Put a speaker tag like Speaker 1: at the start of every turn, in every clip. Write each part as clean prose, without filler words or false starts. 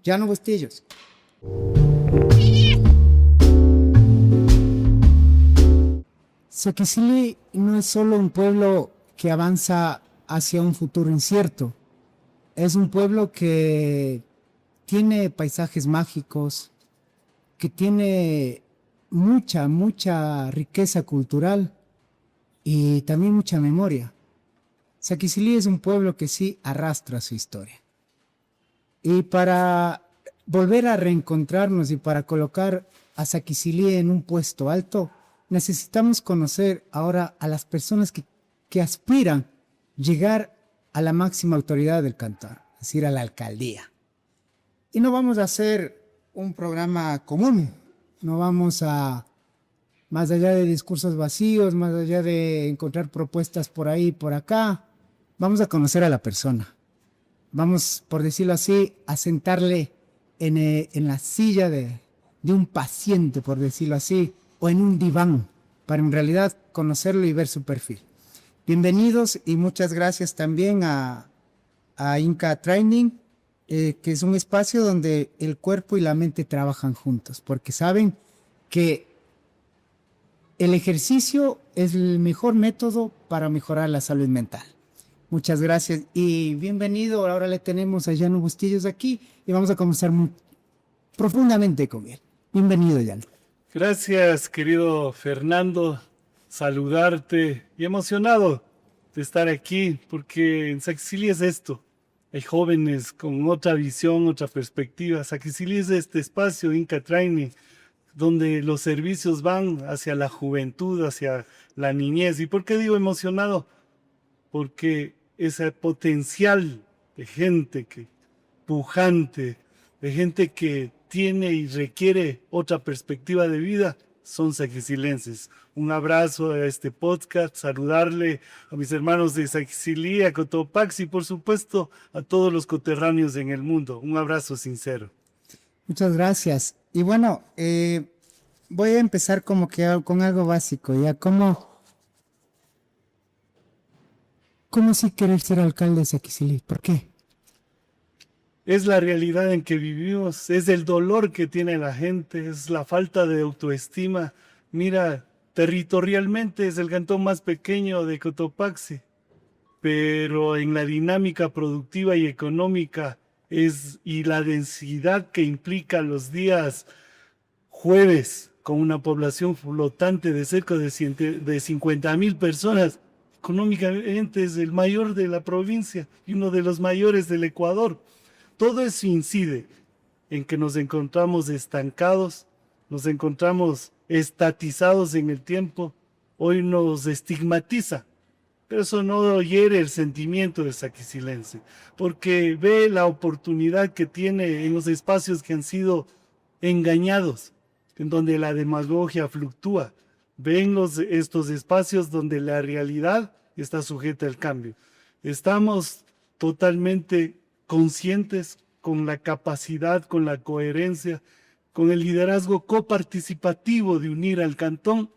Speaker 1: Llano Bustillos. Saquicili no es solo un pueblo que avanza hacia un futuro incierto, es un pueblo que tiene paisajes mágicos, que tiene mucha riqueza cultural y también mucha memoria. Saquicili es un pueblo que sí arrastra su historia. Y para volver a reencontrarnos y para colocar a Saquicili en un puesto alto, necesitamos conocer ahora a las personas que aspiran llegar a la máxima autoridad del cantón, es decir, a la alcaldía. Y no vamos a hacer un programa común, no vamos a, más allá de discursos vacíos, más allá de encontrar propuestas por ahí y por acá, vamos a conocer a la persona. Vamos, por decirlo así, a sentarle en la silla de un paciente, por decirlo así, o en un diván, para en realidad conocerlo y ver su perfil. Bienvenidos y muchas gracias también a Inca Training, que es un espacio donde el cuerpo y la mente trabajan juntos, porque saben que el ejercicio es el mejor método para mejorar la salud mental. Muchas gracias y bienvenido. Ahora le tenemos a Llano Bustillos aquí y vamos a conversar profundamente con él. Bienvenido, Llano.
Speaker 2: Gracias, querido Fernando. Saludarte y emocionado de estar aquí porque en Saquicili es esto. Hay jóvenes con otra visión, otra perspectiva. Saquicili es este espacio Inca Training donde los servicios van hacia la juventud, hacia la niñez. ¿Y por qué digo emocionado? Porque ese potencial de gente pujante, de gente que tiene y requiere otra perspectiva de vida, son saquicilenses. Un abrazo a este podcast, saludarle a mis hermanos de Saquicili, a Cotopaxi y por supuesto a todos los coterráneos en el mundo. Un abrazo sincero.
Speaker 1: Muchas gracias. Y bueno, voy a empezar como que con algo básico, ¿ya? ¿Cómo sí querer ser alcalde de Saquicili? ¿Por qué?
Speaker 2: Es la realidad en que vivimos, es el dolor que tiene la gente, es la falta de autoestima. Mira, territorialmente es el cantón más pequeño de Cotopaxi, pero en la dinámica productiva y económica y la densidad que implica los días jueves con una población flotante de cerca de 50,000 personas, económicamente es el mayor de la provincia y uno de los mayores del Ecuador. Todo eso incide en que nos encontramos estancados, nos encontramos estatizados en el tiempo, hoy nos estigmatiza, pero eso no hiere el sentimiento del saquicilense, porque ve la oportunidad que tiene en los espacios que han sido engañados, en donde la demagogia fluctúa, ven estos espacios donde la realidad está sujeta al cambio. Estamos totalmente conscientes con la capacidad, con la coherencia, con el liderazgo coparticipativo de unir al cantón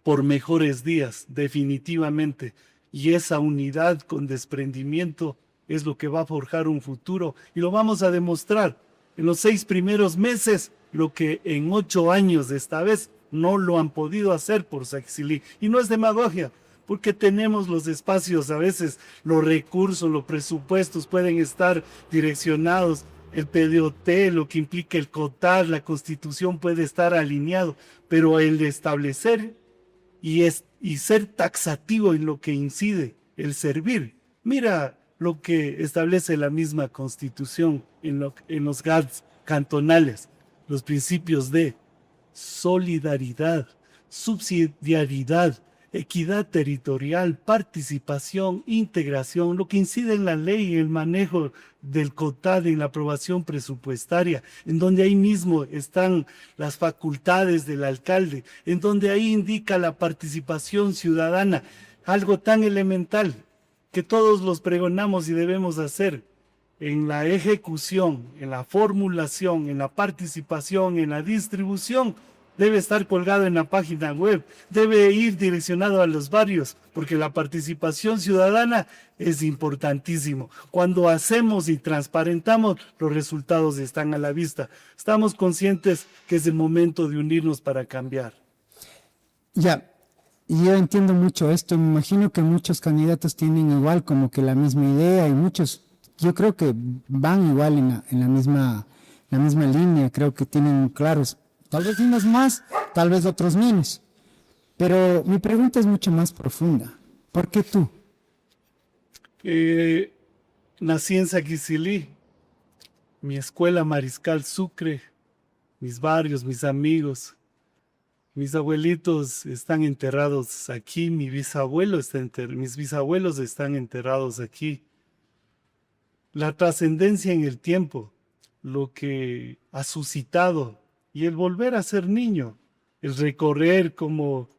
Speaker 2: por mejores días, definitivamente. Y esa unidad con desprendimiento es lo que va a forjar un futuro y lo vamos a demostrar en los 6 primeros meses, lo que en 8 años de esta vez no lo han podido hacer por Saquicili. Y no es demagogia, porque tenemos los espacios, a veces los recursos, los presupuestos pueden estar direccionados, el PDOT, lo que implica el COTAD, la Constitución puede estar alineado, pero el de establecer y ser taxativo en lo que incide, el servir. Mira lo que establece la misma Constitución en los GATS cantonales, los principios de solidaridad, subsidiariedad, equidad territorial, participación, integración, lo que incide en la ley, el manejo del COTAD, en la aprobación presupuestaria, en donde ahí mismo están las facultades del alcalde, en donde ahí indica la participación ciudadana, algo tan elemental que todos los pregonamos y debemos hacer en la ejecución, en la formulación, en la participación, en la distribución. debe estar colgado en la página web, debe ir direccionado a los barrios, porque la participación ciudadana es importantísimo. Cuando hacemos y transparentamos, los resultados están a la vista. Estamos conscientes que es el momento de unirnos para cambiar.
Speaker 1: Ya, yo entiendo mucho esto. Me imagino que muchos candidatos tienen igual como que la misma idea y muchos, yo creo que van igual en la misma línea. Creo que tienen claros, tal vez unos más, tal vez otros menos. Pero mi pregunta es mucho más profunda. ¿Por qué tú?
Speaker 2: Nací en Saquicilí, mi escuela Mariscal Sucre, mis barrios, mis amigos. Mis abuelitos están enterrados aquí, mis bisabuelos están enterrados aquí. La trascendencia en el tiempo, lo que ha suscitado y el volver a ser niño, el recorrer como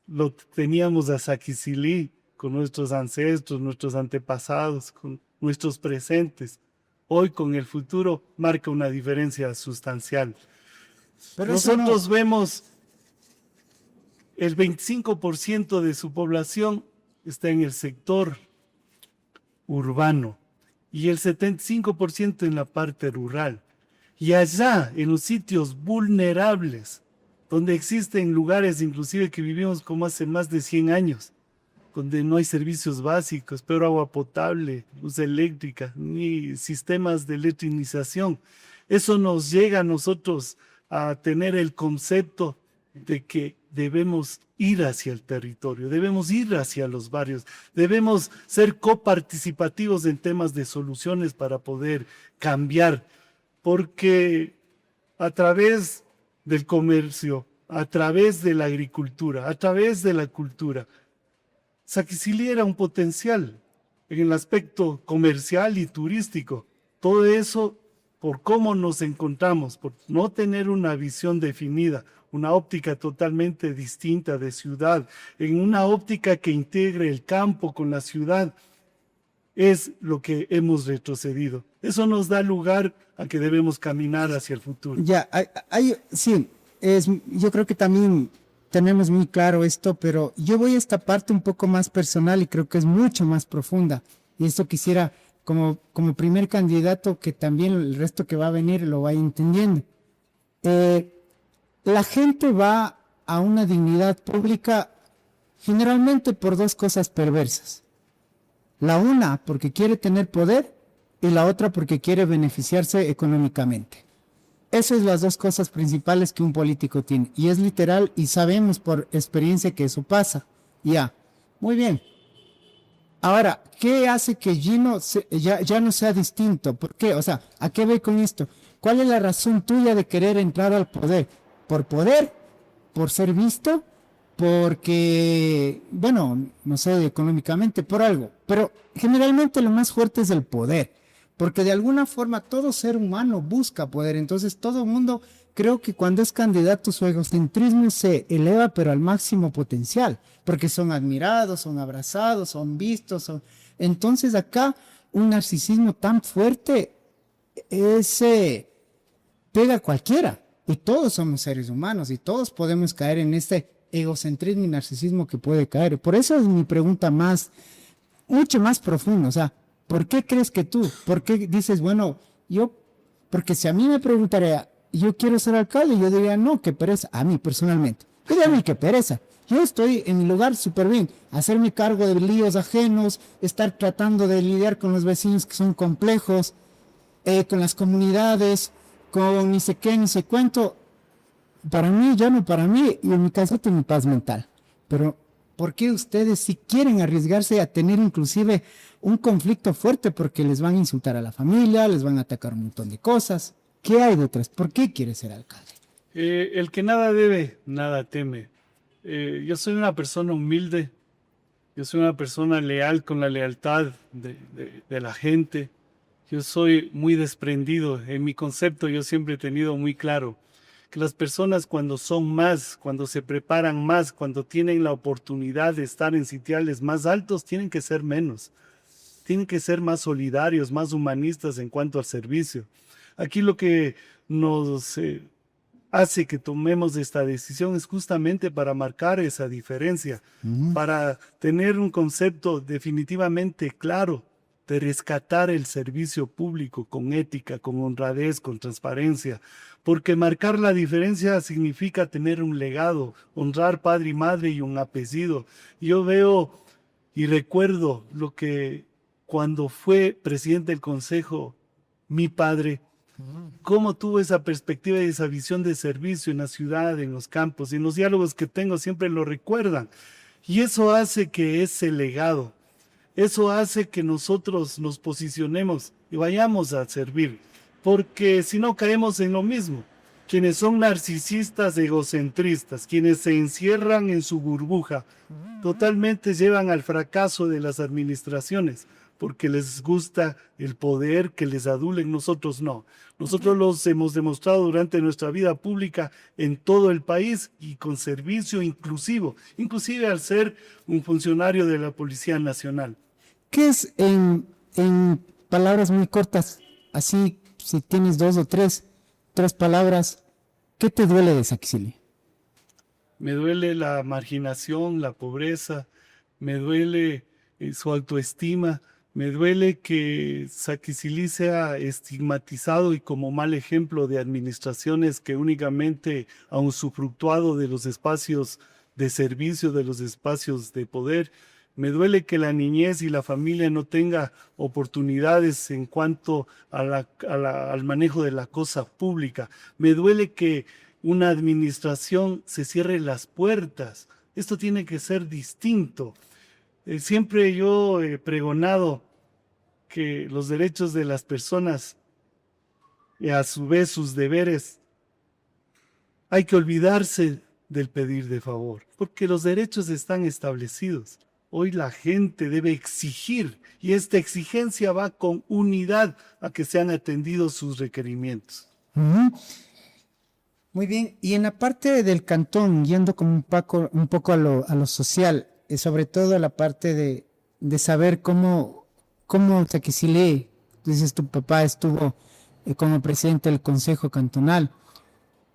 Speaker 2: lo teníamos a Saquicilí, con nuestros ancestros, nuestros antepasados, con nuestros presentes. Hoy con el futuro marca una diferencia sustancial.
Speaker 1: Pero
Speaker 2: Nosotros vemos el 25% de su población está en el sector urbano y el 75% en la parte rural. Y allá, en los sitios vulnerables, donde existen lugares inclusive que vivimos como hace más de 100 años, donde no hay servicios básicos, pero agua potable, luz eléctrica, ni sistemas de electrización. Eso nos llega a nosotros a tener el concepto de que debemos ir hacia el territorio, debemos ir hacia los barrios, debemos ser coparticipativos en temas de soluciones para poder cambiar, porque a través del comercio, a través de la agricultura, a través de la cultura, Saquicilí era un potencial en el aspecto comercial y turístico. Todo eso por cómo nos encontramos, por no tener una visión definida, una óptica totalmente distinta de ciudad, en una óptica que integre el campo con la ciudad, es lo que hemos retrocedido. Eso nos da lugar a que debemos caminar hacia el futuro.
Speaker 1: Ya, sí, yo creo que también tenemos muy claro esto, pero yo voy a esta parte un poco más personal y creo que es mucho más profunda. Y esto quisiera, como primer candidato, que también el resto que va a venir lo vaya entendiendo. La gente va a una dignidad pública generalmente por dos cosas perversas. La una porque quiere tener poder y la otra porque quiere beneficiarse económicamente. Esas son las dos cosas principales que un político tiene. Y es literal y sabemos por experiencia que eso pasa. Ya, muy bien. Ahora, ¿qué hace que Gino ya no sea distinto? ¿Por qué? O sea, ¿a qué voy con esto? ¿Cuál es la razón tuya de querer entrar al poder? ¿Por poder? ¿Por ser visto? Porque, bueno, no sé, económicamente, por algo. Pero generalmente lo más fuerte es el poder. Porque de alguna forma todo ser humano busca poder. Entonces todo el mundo, creo que cuando es candidato su egocentrismo se eleva pero al máximo potencial. Porque son admirados, son abrazados, son vistos. Entonces acá un narcisismo tan fuerte pega a cualquiera. Y todos somos seres humanos y todos podemos caer en este egocentrismo y narcisismo que puede caer. Por eso es mi pregunta mucho más profunda. O sea, ¿por qué crees que tú? ¿Por qué dices, bueno, porque si a mí me preguntaría, yo quiero ser alcalde, yo diría, no, qué pereza, a mí personalmente. Yo diría, a mí qué pereza. Yo estoy en mi lugar súper bien, hacerme cargo de líos ajenos, estar tratando de lidiar con los vecinos que son complejos, con las comunidades, con ni sé qué, ni sé cuánto. Para mí, ya no para mí, y en mi caso tengo mi paz mental. Pero, ¿por qué ustedes si quieren arriesgarse a tener inclusive un conflicto fuerte porque les van a insultar a la familia, les van a atacar un montón de cosas? ¿Qué hay detrás? ¿Por qué quiere ser alcalde?
Speaker 2: El que nada debe, nada teme. Yo soy una persona humilde, yo soy una persona leal con la lealtad de la gente. Yo soy muy desprendido. En mi concepto yo siempre he tenido muy claro que las personas cuando son más, cuando se preparan más, cuando tienen la oportunidad de estar en sitiales más altos, tienen que ser menos. Tienen que ser más solidarios, más humanistas en cuanto al servicio. Aquí lo que nos hace que tomemos esta decisión es justamente para marcar esa diferencia, para tener un concepto definitivamente claro de rescatar el servicio público con ética, con honradez, con transparencia, porque marcar la diferencia significa tener un legado, honrar padre y madre y un apellido. Yo veo y recuerdo lo que cuando fue presidente del Consejo, mi padre, cómo tuvo esa perspectiva y esa visión de servicio en la ciudad, en los campos, y en los diálogos que tengo siempre lo recuerdan. Y eso hace que ese legado, eso hace que nosotros nos posicionemos y vayamos a servir, porque si no caemos en lo mismo. Quienes son narcisistas, egocentristas, quienes se encierran en su burbuja, totalmente llevan al fracaso de las administraciones, porque les gusta el poder que les adulen, nosotros no. Nosotros los hemos demostrado durante nuestra vida pública en todo el país y con servicio inclusivo, inclusive al ser un funcionario de la Policía Nacional.
Speaker 1: ¿Qué es en palabras muy cortas, así si tienes dos o tres palabras, qué te duele de Saquicili?
Speaker 2: Me duele la marginación, la pobreza, me duele su autoestima, me duele que Saquicili sea estigmatizado y como mal ejemplo de administraciones que únicamente han usufructuado de los espacios de servicio, de los espacios de poder. Me duele que la niñez y la familia no tenga oportunidades en cuanto al manejo de la cosa pública. Me duele que una administración se cierre las puertas. Esto tiene que ser distinto. Siempre yo he pregonado que los derechos de las personas y a su vez sus deberes, hay que olvidarse del pedir de favor, porque los derechos están establecidos. Hoy la gente debe exigir y esta exigencia va con unidad a que sean atendidos sus requerimientos.
Speaker 1: Muy bien, y en la parte del cantón, yendo como un poco a lo social, sobre todo a la parte de saber cómo Saquicili, dices tu papá estuvo como presidente del Consejo Cantonal.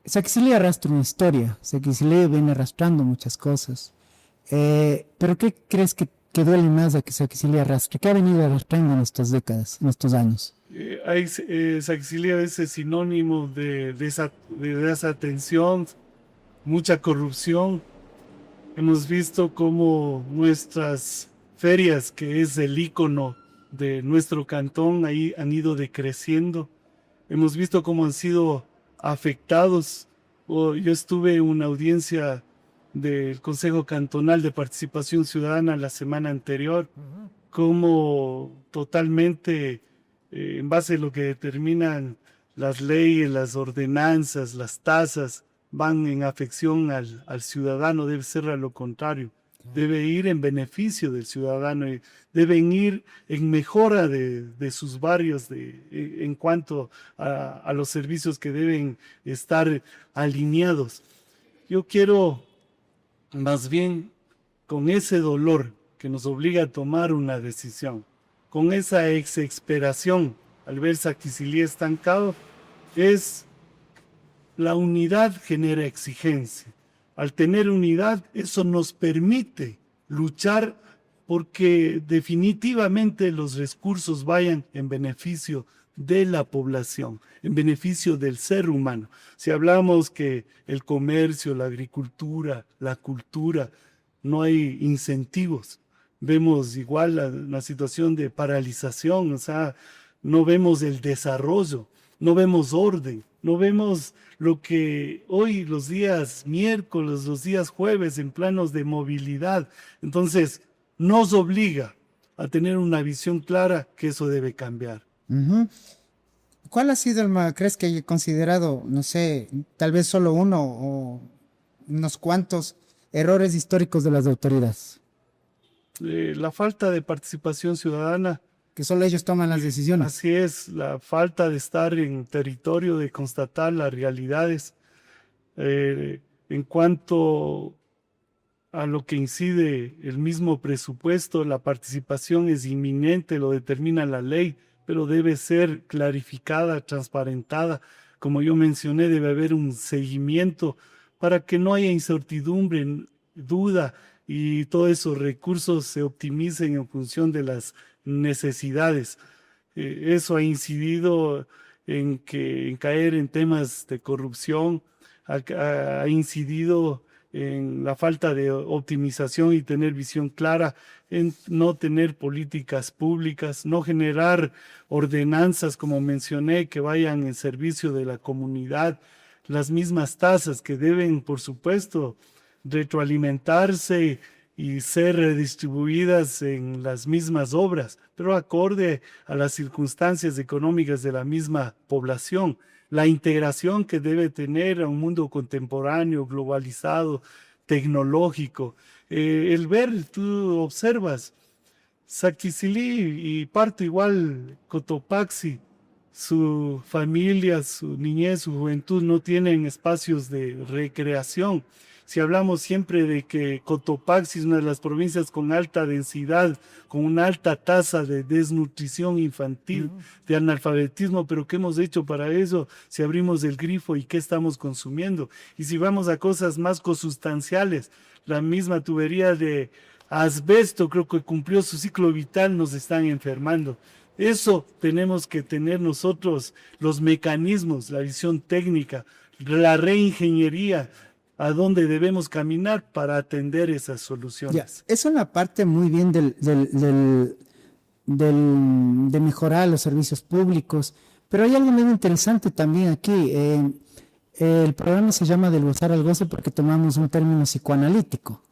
Speaker 1: Saquicili arrastra una historia, Saquicili viene arrastrando muchas cosas. Pero ¿qué crees que duele más a que Saquicili arrastre? ¿Qué ha venido arrastrando en estas décadas, en estos años?
Speaker 2: Saquicili a veces es sinónimo de desatención, mucha corrupción. Hemos visto cómo nuestras ferias, que es el ícono de nuestro cantón, ahí han ido decreciendo. Hemos visto cómo han sido afectados. Yo estuve en una audiencia del Consejo Cantonal de Participación Ciudadana la semana anterior, como totalmente en base a lo que determinan las leyes, las ordenanzas, las tasas, van en afección al ciudadano. Debe ser a lo contrario, debe ir en beneficio del ciudadano, y deben ir en mejora de sus barrios en cuanto a los servicios que deben estar alineados. Yo quiero más bien, con ese dolor que nos obliga a tomar una decisión, con esa exasperación al ver Saquicili estancado, es la unidad genera exigencia. Al tener unidad, eso nos permite luchar porque definitivamente los recursos vayan en beneficio de la población, en beneficio del ser humano. Si hablamos que el comercio, la agricultura, la cultura, no hay incentivos, vemos igual la situación de paralización, o sea, no vemos el desarrollo, no vemos orden, no vemos lo que hoy los días miércoles, los días jueves en planos de movilidad. Entonces, nos obliga a tener una visión clara que eso debe cambiar.
Speaker 1: ¿Cuál ha sido crees que haya considerado, no sé, tal vez solo uno o unos cuantos errores históricos de las autoridades?
Speaker 2: La falta de participación ciudadana.
Speaker 1: Que solo ellos toman las decisiones.
Speaker 2: Así es, la falta de estar en territorio, de constatar las realidades. En cuanto a lo que incide el mismo presupuesto, la participación es inminente, lo determina la ley, pero debe ser clarificada, transparentada, como yo mencioné, debe haber un seguimiento para que no haya incertidumbre, duda y todos esos recursos se optimicen en función de las necesidades. Eso ha incidido en caer en temas de corrupción, ha incidido en la falta de optimización y tener visión clara, en no tener políticas públicas, no generar ordenanzas, como mencioné, que vayan en servicio de la comunidad, las mismas tasas que deben, por supuesto, retroalimentarse y ser redistribuidas en las mismas obras, pero acorde a las circunstancias económicas de la misma población. La integración que debe tener a un mundo contemporáneo, globalizado, tecnológico. El ver, tú observas, Saquicilí y parto igual Cotopaxi, su familia, su niñez, su juventud no tienen espacios de recreación. Si hablamos siempre de que Cotopaxi es una de las provincias con alta densidad, con una alta tasa de desnutrición infantil, de analfabetismo, pero ¿qué hemos hecho para eso? Si abrimos el grifo y qué estamos consumiendo. Y si vamos a cosas más consustanciales, la misma tubería de asbesto creo que cumplió su ciclo vital, nos están enfermando. Eso tenemos que tener nosotros, los mecanismos, la visión técnica, la reingeniería, a dónde debemos caminar para atender esas soluciones.
Speaker 1: Ya, eso es la parte muy bien de mejorar los servicios públicos, pero hay algo muy interesante también aquí. El programa se llama Del gozar al goce porque tomamos un término psicoanalítico.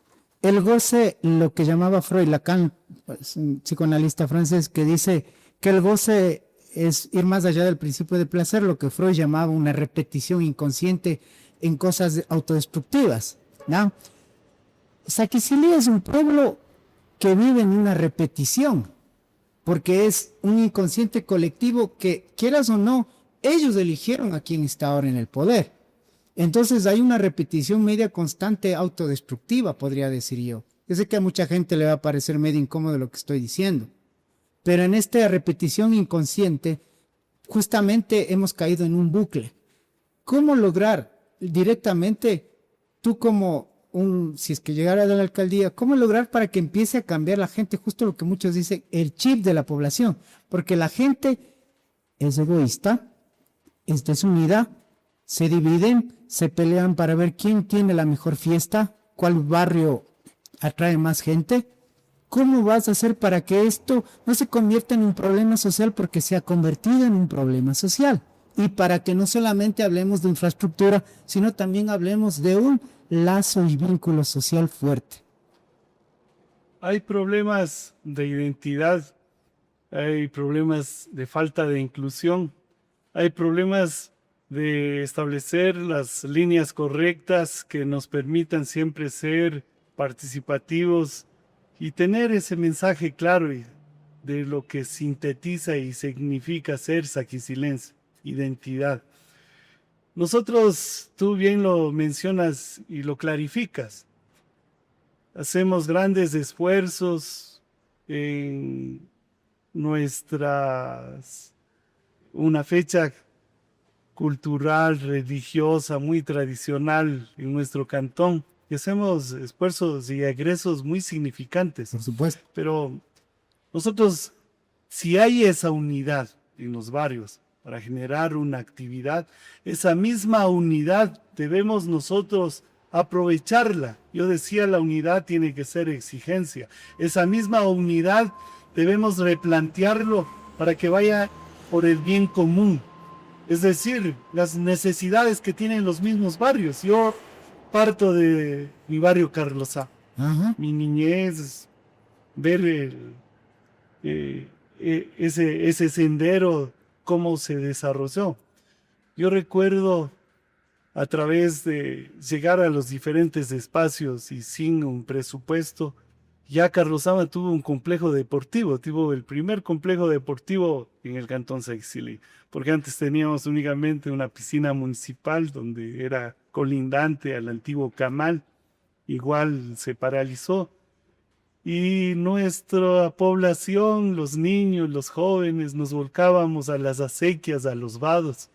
Speaker 1: El goce, lo que llamaba Freud, Lacan, pues, un psicoanalista francés, que dice que el goce es ir más allá del principio de placer, lo que Freud llamaba una repetición inconsciente en cosas autodestructivas, ¿no? Saquicilí es un pueblo que vive en una repetición, porque es un inconsciente colectivo que, quieras o no, ellos eligieron a quien está ahora en el poder. Entonces hay una repetición media constante autodestructiva, podría decir yo. Yo sé que a mucha gente le va a parecer medio incómodo lo que estoy diciendo, pero en esta repetición inconsciente justamente hemos caído en un bucle. ¿Cómo lograr directamente, tú como si es que llegara a la alcaldía, cómo lograr para que empiece a cambiar la gente, justo lo que muchos dicen, el chip de la población? Porque la gente es egoísta, es desunida, se dividen, se pelean para ver quién tiene la mejor fiesta, cuál barrio atrae más gente. ¿Cómo vas a hacer para que esto no se convierta en un problema social porque se ha convertido en un problema social? Y para que no solamente hablemos de infraestructura, sino también hablemos de un lazo y vínculo social fuerte.
Speaker 2: Hay problemas de identidad, hay problemas de falta de inclusión, hay problemas de establecer las líneas correctas que nos permitan siempre ser participativos y tener ese mensaje claro de lo que sintetiza y significa ser saquicilense, identidad. Nosotros, tú bien lo mencionas y lo clarificas, hacemos grandes esfuerzos en una fecha cultural, religiosa, muy tradicional en nuestro cantón. Y hacemos esfuerzos y egresos muy significantes.
Speaker 1: Por supuesto.
Speaker 2: Pero nosotros, si hay esa unidad en los barrios para generar una actividad, esa misma unidad debemos nosotros aprovecharla. Yo decía, la unidad tiene que ser exigencia. Esa misma unidad debemos replantearlo para que vaya por el bien común. Es decir, las necesidades que tienen los mismos barrios. Yo parto de mi barrio Carlos A. Mi niñez, ver ese sendero, cómo se desarrolló. Yo recuerdo a través de llegar a los diferentes espacios y sin un presupuesto, ya Carlos Ama tuvo un complejo deportivo, tuvo el primer complejo deportivo en el Cantón Saquicilí, porque antes teníamos únicamente una piscina municipal donde era colindante al antiguo Camal, igual se paralizó. Y nuestra población, los niños, los jóvenes, nos volcábamos a las acequias, a los vados.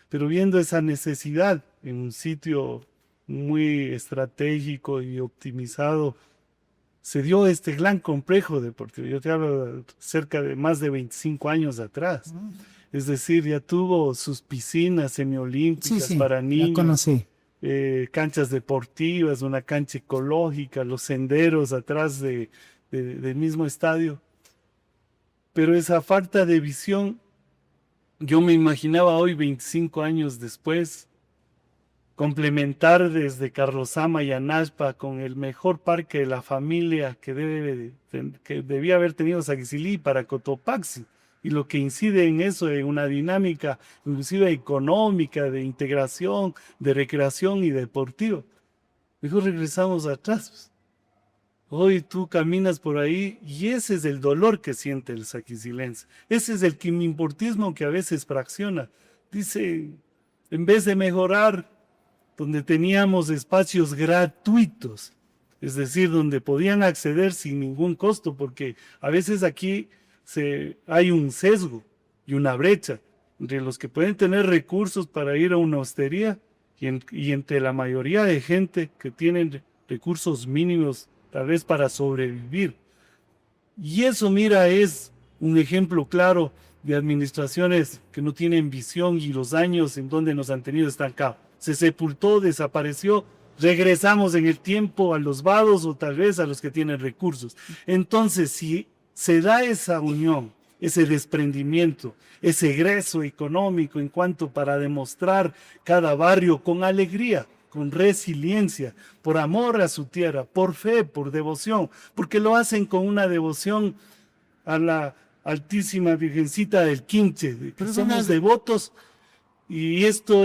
Speaker 2: pero viendo esa necesidad en un sitio muy estratégico y optimizado, se dio este gran complejo deportivo. Yo te hablo cerca de más de 25 años atrás. Es decir, ya tuvo sus piscinas
Speaker 1: Sí,
Speaker 2: semiolímpicas
Speaker 1: sí,
Speaker 2: para
Speaker 1: la
Speaker 2: niños,
Speaker 1: conocí.
Speaker 2: canchas deportivas, una cancha ecológica, los senderos atrás del mismo estadio. Pero esa falta de visión, yo me imaginaba hoy, 25 años después, complementar desde Carlosama y Anashpa con el mejor parque de la familia que debía haber tenido Saquicilí para Cotopaxi. Y lo que incide en eso, en una dinámica inclusive económica, de integración, de recreación y deportiva. Mejor regresamos atrás, pues. Hoy tú caminas por ahí y ese es el dolor que siente el saquicilense. Ese es el quimimportismo que a veces fracciona. Dice, en vez de mejorar donde teníamos espacios gratuitos, es decir, donde podían acceder sin ningún costo, porque a veces aquí hay un sesgo y una brecha entre los que pueden tener recursos para ir a una hostería y entre la mayoría de gente que tienen recursos mínimos tal vez para sobrevivir. Y eso, mira, es un ejemplo claro de administraciones que no tienen visión y los años en donde nos han tenido estancados. Se sepultó, desapareció, regresamos en el tiempo a los vados o tal vez a los que tienen recursos. Entonces, si se da esa unión, ese desprendimiento, ese egreso económico en cuanto para demostrar cada barrio con alegría, con resiliencia, por amor a su tierra, por fe, por devoción, porque lo hacen con una devoción a la Altísima Virgencita del Quinche, que somos devotos, y esto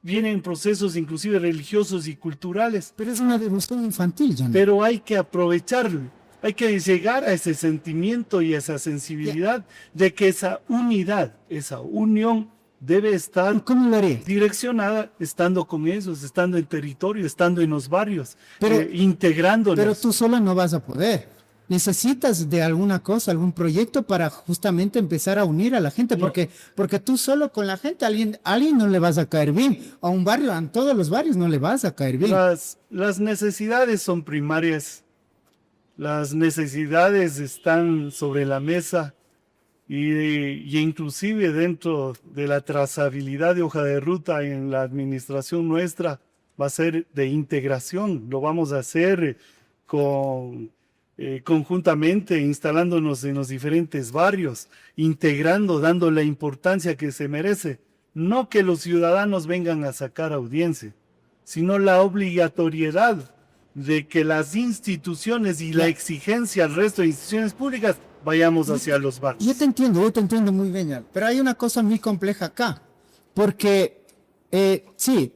Speaker 2: vienen procesos inclusive religiosos y culturales.
Speaker 1: Pero es una devoción infantil, Johnny.
Speaker 2: Pero hay que aprovecharlo, hay que llegar a ese sentimiento y a esa sensibilidad de que esa unidad, esa unión debe estar
Speaker 1: ¿Cómo lo haría?
Speaker 2: direccionada estando con ellos, estando en territorio, estando en los barrios,
Speaker 1: Pero-
Speaker 2: integrándonos.
Speaker 1: Pero tú sola no vas a poder. Necesitas de alguna cosa, algún proyecto para justamente empezar a unir a la gente, porque tú solo con la gente, a alguien no le vas a caer bien. A un barrio, a todos los barrios no le vas a caer bien.
Speaker 2: Las necesidades son primarias, las necesidades están sobre la mesa y inclusive dentro de la trazabilidad de hoja de ruta en la administración nuestra va a ser de integración, lo vamos a hacer conjuntamente, instalándonos en los diferentes barrios, integrando, dando la importancia que se merece. No que los ciudadanos vengan a sacar audiencia, sino la obligatoriedad de que las instituciones y la exigencia al resto de instituciones públicas vayamos hacia los barrios.
Speaker 1: Yo te entiendo muy bien, Jan, pero hay una cosa muy compleja acá, porque sí,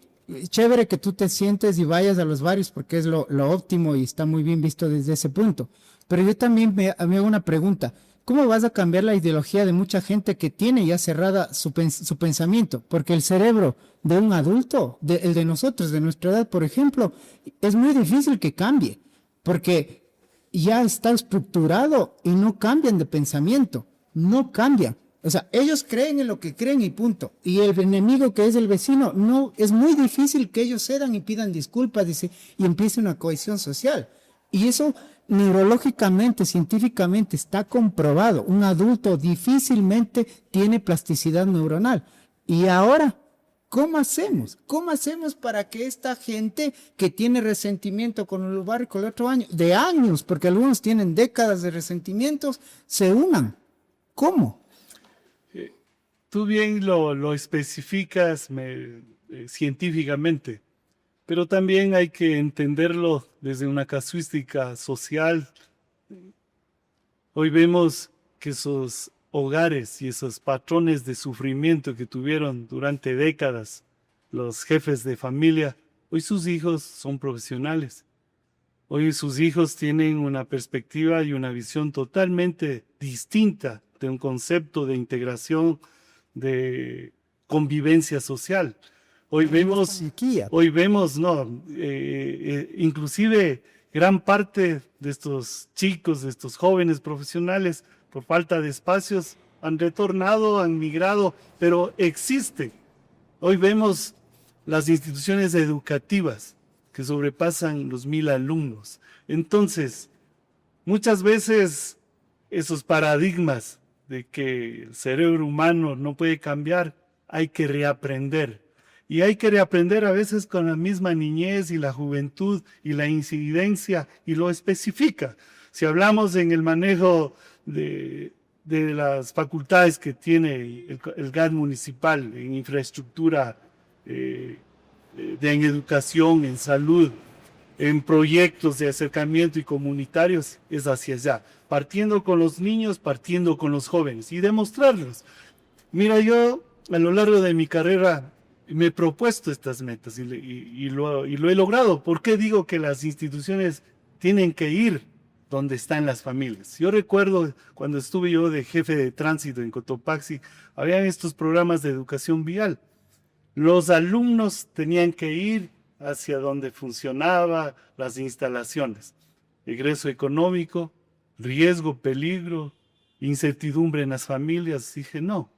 Speaker 1: chévere que tú te sientes y vayas a los barrios porque es lo óptimo y está muy bien visto desde ese punto, pero yo también me hago una pregunta. ¿Cómo vas a cambiar la ideología de mucha gente que tiene ya cerrada su pensamiento? Porque el cerebro de un adulto, el de nosotros, de nuestra edad, por ejemplo, es muy difícil que cambie, porque ya está estructurado y no cambian de pensamiento, no cambian. O sea, ellos creen en lo que creen y punto. Y el enemigo que es el vecino, no, es muy difícil que ellos cedan y pidan disculpas, dice, y empiece una cohesión social. Y eso neurológicamente, científicamente está comprobado. Un adulto difícilmente tiene plasticidad neuronal. Y ahora, ¿cómo hacemos? ¿Cómo hacemos para que esta gente que tiene resentimiento con el barrio, con el otro año, de años, porque algunos tienen décadas de resentimientos, se unan? ¿Cómo?
Speaker 2: Tú bien lo especificas científicamente, pero también hay que entenderlo desde una casuística social. Hoy vemos que esos hogares y esos patrones de sufrimiento que tuvieron durante décadas los jefes de familia, hoy sus hijos son profesionales. Hoy sus hijos tienen una perspectiva y una visión totalmente distinta de un concepto de integración, de convivencia social. Hoy vemos, inclusive gran parte de estos chicos, de estos jóvenes profesionales, por falta de espacios, han retornado, han migrado, pero existen. Hoy vemos las instituciones educativas que sobrepasan los 1000 alumnos. Entonces, muchas veces esos paradigmas de que el cerebro humano no puede cambiar, hay que reaprender. Y hay que reaprender a veces con la misma niñez y la juventud y la incidencia y lo especifica. Si hablamos en el manejo de las facultades que tiene el GAD municipal en infraestructura, en educación, en salud, en proyectos de acercamiento y comunitarios, es hacia allá. Partiendo con los niños, partiendo con los jóvenes y demostrarlos. Mira, yo a lo largo de mi carrera me he propuesto estas metas y lo he logrado. ¿Por qué digo que las instituciones tienen que ir donde están las familias? Yo recuerdo cuando estuve yo de jefe de tránsito en Cotopaxi, habían estos programas de educación vial. Los alumnos tenían que ir hacia donde funcionaban las instalaciones. Egreso económico, riesgo, peligro, incertidumbre en las familias. Dije, no.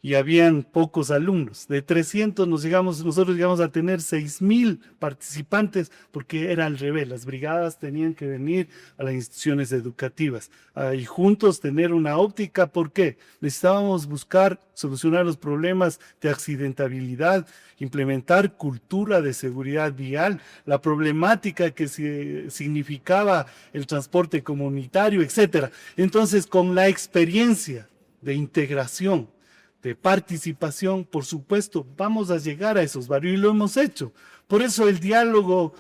Speaker 2: Y habían pocos alumnos. De 300 nosotros llegamos a tener 6000 participantes porque era al revés. Las brigadas tenían que venir a las instituciones educativas y juntos tener una óptica. ¿Por qué? Necesitábamos buscar solucionar los problemas de accidentabilidad, implementar cultura de seguridad vial, la problemática que significaba el transporte comunitario, etc. Entonces, con la experiencia de integración, de participación, por supuesto, vamos a llegar a esos barrios y lo hemos hecho. Por eso el diálogo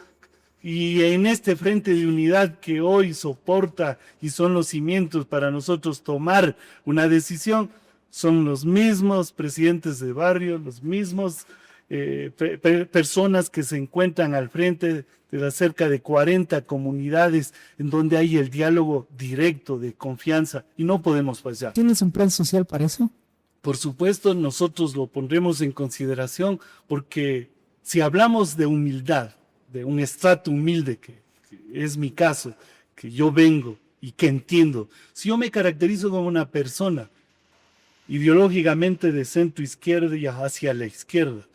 Speaker 2: y en este frente de unidad que hoy soporta y son los cimientos para nosotros tomar una decisión, son los mismos presidentes de barrio, los mismos personas que se encuentran al frente de las cerca de 40 comunidades en donde hay el diálogo directo de confianza y no podemos fallar.
Speaker 1: ¿Tienes un plan social para eso?
Speaker 2: Por supuesto, nosotros lo pondremos en consideración porque si hablamos de humildad, de un estrato humilde, que es mi caso, que yo vengo y que entiendo, si yo me caracterizo como una persona ideológicamente de centro izquierda y hacia la izquierda,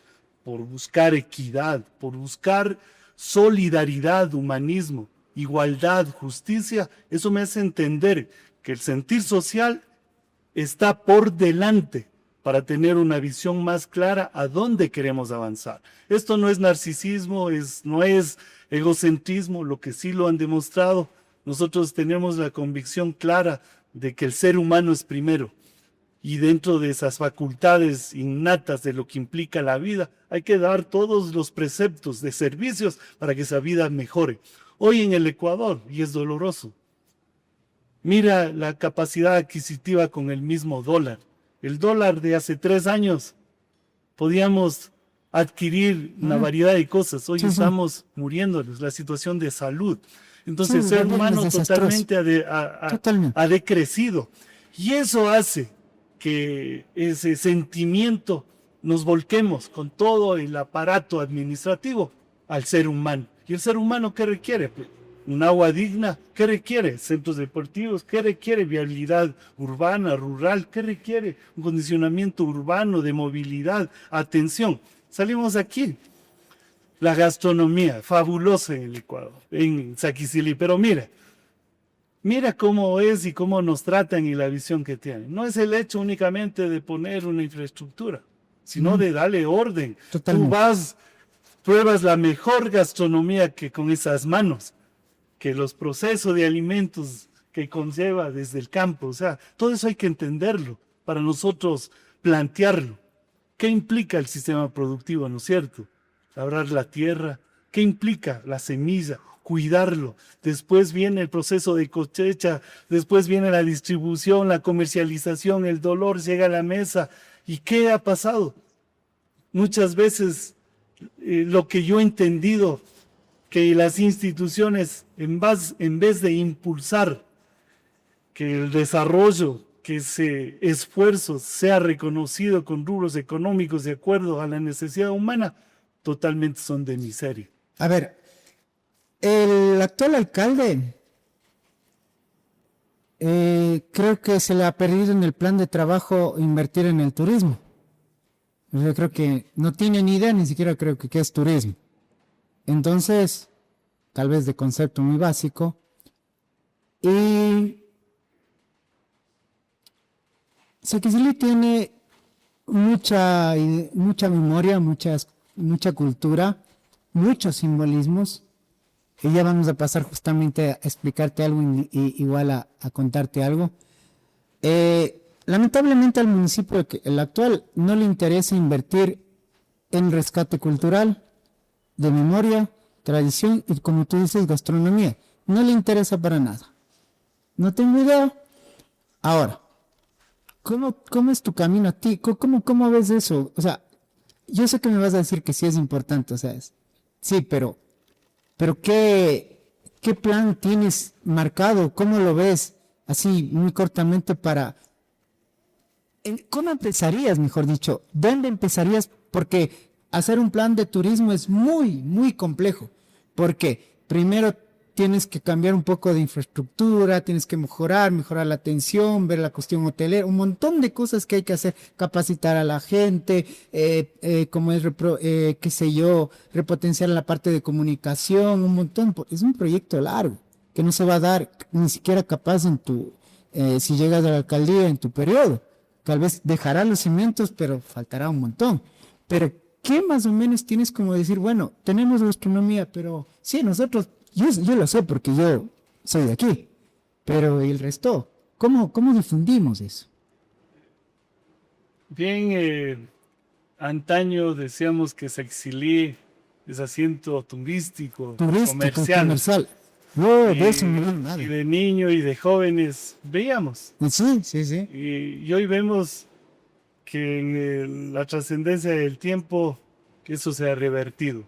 Speaker 2: por buscar equidad, por buscar solidaridad, humanismo, igualdad, justicia, eso me hace entender que el sentir social está por delante para tener una visión más clara a dónde queremos avanzar. Esto no es narcisismo, no es egocentrismo, lo que sí lo han demostrado. Nosotros tenemos la convicción clara de que el ser humano es primero y dentro de esas facultades innatas de lo que implica la vida, hay que dar todos los preceptos de servicios para que esa vida mejore. Hoy en el Ecuador, y es doloroso, mira la capacidad adquisitiva con el mismo dólar. El dólar de hace 3 años podíamos adquirir una variedad de cosas. Hoy estamos muriéndonos, la situación de salud. Entonces el ser humano totalmente ha decrecido. Y eso hace que ese sentimiento nos volquemos con todo el aparato administrativo al ser humano. ¿Y el ser humano qué requiere? Un agua digna, ¿qué requiere? Centros deportivos, ¿qué requiere? Viabilidad urbana, rural, ¿qué requiere? Un condicionamiento urbano de movilidad, atención. Salimos aquí. La gastronomía, fabulosa en el Ecuador, en Saquicili, pero mira cómo es y cómo nos tratan y la visión que tienen. No es el hecho únicamente de poner una infraestructura, sino de darle orden.
Speaker 1: Totalmente.
Speaker 2: Tú vas, pruebas la mejor gastronomía que con esas manos, que los procesos de alimentos que conlleva desde el campo, o sea, todo eso hay que entenderlo para nosotros plantearlo. ¿Qué implica el sistema productivo, no es cierto? Labrar la tierra, ¿qué implica la semilla? Cuidarlo. Después viene el proceso de cosecha, después viene la distribución, la comercialización, el dolor llega a la mesa. ¿Y qué ha pasado? Muchas veces lo que yo he entendido, que las instituciones, en vez de impulsar que el desarrollo, que ese esfuerzo sea reconocido con rubros económicos de acuerdo a la necesidad humana, totalmente son de miseria.
Speaker 1: A ver, el actual alcalde creo que se le ha perdido en el plan de trabajo invertir en el turismo. Yo creo que no tiene ni idea, ni siquiera creo que qué es turismo. Entonces, tal vez de concepto muy básico. Y Saquicili tiene mucha memoria, mucha cultura, muchos simbolismos. Y ya vamos a pasar justamente a explicarte algo y igual a contarte algo. Lamentablemente al municipio, el actual, no le interesa invertir en rescate cultural, de memoria, tradición y, como tú dices, gastronomía. No le interesa para nada. No tengo idea. Ahora, ¿cómo es tu camino a ti? ¿Cómo ves eso? O sea, yo sé que me vas a decir que sí es importante, o sea, sí, pero ¿qué plan tienes marcado? ¿Cómo lo ves? Así, muy cortamente ¿cómo empezarías, mejor dicho? ¿Dónde empezarías? Porque hacer un plan de turismo es muy, muy complejo. Porque primero tienes que cambiar un poco de infraestructura, tienes que mejorar la atención, ver la cuestión hotelera, un montón de cosas que hay que hacer, capacitar a la gente, como es, qué sé yo, repotenciar la parte de comunicación, un montón. Es un proyecto largo que no se va a dar ni siquiera capaz si llegas a la alcaldía en tu periodo. Tal vez dejará los cimientos, pero faltará un montón. Pero, ¿qué más o menos tienes como decir? Bueno, tenemos gastronomía, pero sí, yo lo sé porque yo soy de aquí, pero ¿y el resto? ¿Cómo difundimos eso?
Speaker 2: Bien, antaño decíamos que Saxilí es asiento turístico,
Speaker 1: Turístico,
Speaker 2: comercial,
Speaker 1: comercial. No, de eso no
Speaker 2: y,
Speaker 1: veo
Speaker 2: y
Speaker 1: nada.
Speaker 2: de niño y de jóvenes veíamos.
Speaker 1: Sí, sí, sí.
Speaker 2: Y hoy vemos que en la trascendencia del tiempo, que eso se ha revertido.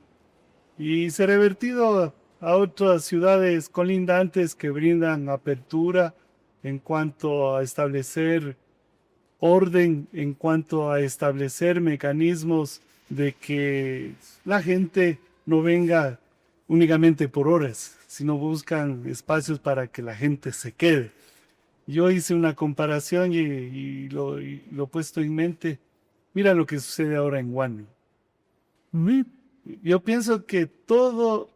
Speaker 2: Y se ha revertido a otras ciudades colindantes que brindan apertura en cuanto a establecer orden, en cuanto a establecer mecanismos de que la gente no venga únicamente por horas, sino buscan espacios para que la gente se quede. Yo hice una comparación y lo he puesto en mente. Mira lo que sucede ahora en Guano.
Speaker 1: Ujú,
Speaker 2: Yo pienso que todos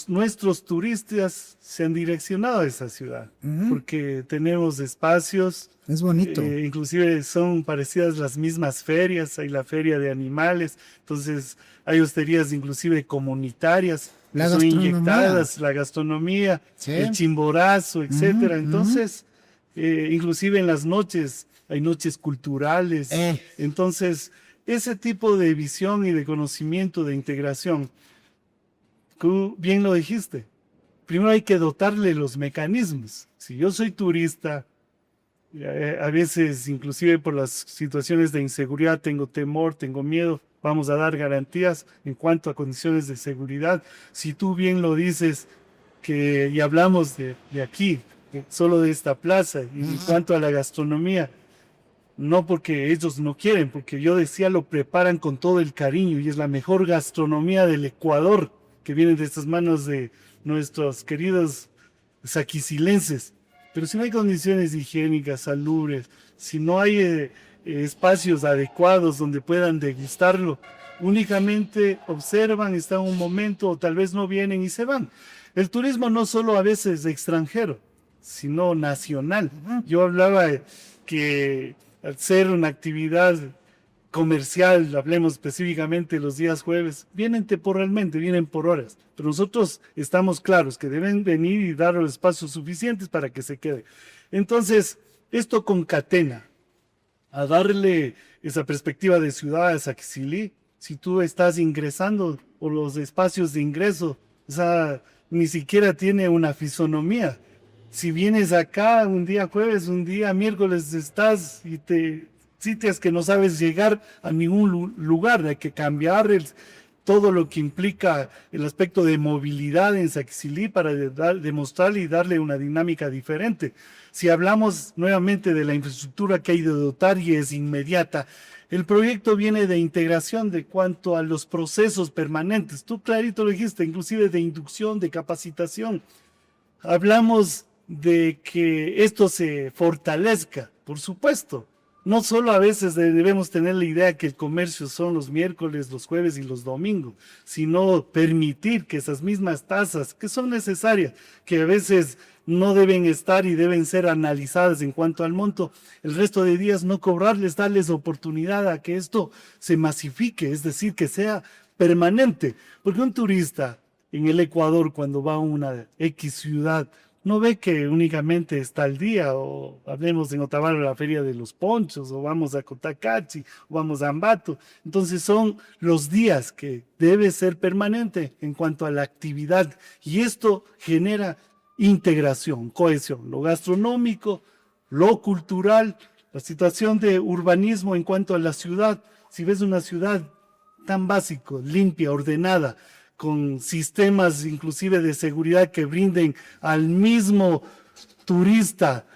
Speaker 2: nuestros turistas se han direccionado a esa ciudad,
Speaker 1: ujú.
Speaker 2: porque tenemos espacios,
Speaker 1: Es bonito.
Speaker 2: inclusive son parecidas las mismas ferias, hay la feria de animales, entonces hay hosterías inclusive comunitarias que
Speaker 1: La
Speaker 2: son
Speaker 1: gastronomía.
Speaker 2: inyectadas, la gastronomía, el
Speaker 1: Sí.
Speaker 2: chimborazo,
Speaker 1: Ujú,
Speaker 2: etcétera.
Speaker 1: ujú.
Speaker 2: Entonces, inclusive en las noches hay noches culturales,
Speaker 1: Eh,
Speaker 2: entonces ese tipo de visión y de conocimiento, de integración, tú bien lo dijiste, primero hay que dotarle los mecanismos. Si yo soy turista, a veces inclusive por las situaciones de inseguridad tengo temor, tengo miedo, vamos a dar garantías en cuanto a condiciones de seguridad. Si tú bien lo dices, y hablamos de aquí, solo de esta plaza, y en cuanto a la gastronomía, no porque ellos no quieren, porque yo decía lo preparan con todo el cariño y es la mejor gastronomía del Ecuador que viene de estas manos de nuestros queridos saquicilenses. Pero si no hay condiciones higiénicas, salubres, si no hay espacios adecuados donde puedan degustarlo, únicamente observan, están un momento o tal vez no vienen y se van. El turismo no solo a veces extranjero, sino nacional. Yo hablaba que al ser una actividad comercial, hablemos específicamente los días jueves, vienen temporalmente, vienen por horas, pero nosotros estamos claros que deben venir y dar los espacios suficientes para que se quede. Entonces, esto concatena a darle esa perspectiva de ciudad a Saquicilí. Si tú estás ingresando por los espacios de ingreso, o sea, ni siquiera tiene una fisonomía. Si vienes acá un día jueves, un día miércoles estás y te sitias que no sabes llegar a ningún lugar, hay que cambiar todo lo que implica el aspecto de movilidad en Saquicilí para demostrarle y darle una dinámica diferente. Si hablamos nuevamente de la infraestructura que hay de dotar y es inmediata, el proyecto viene de integración de cuanto a los procesos permanentes. Tú clarito lo dijiste, inclusive de inducción, de capacitación. Hablamos de que esto se fortalezca, por supuesto. No solo a veces debemos tener la idea que el comercio son los miércoles, los jueves y los domingos, sino permitir que esas mismas tasas, que son necesarias, que a veces no deben estar y deben ser analizadas en cuanto al monto, el resto de días no cobrarles, darles oportunidad a que esto se masifique, es decir, que sea permanente. Porque un turista en el Ecuador, cuando va a una X ciudad, no ve que únicamente está al día, o hablemos en Otavalo la Feria de los Ponchos, o vamos a Cotacachi, o vamos a Ambato. Entonces son los días que debe ser permanente en cuanto a la actividad, y esto genera integración, cohesión, lo gastronómico, lo cultural, la situación de urbanismo en cuanto a la ciudad. Si ves una ciudad tan básico, limpia, ordenada, con sistemas inclusive de seguridad que brinden al mismo turista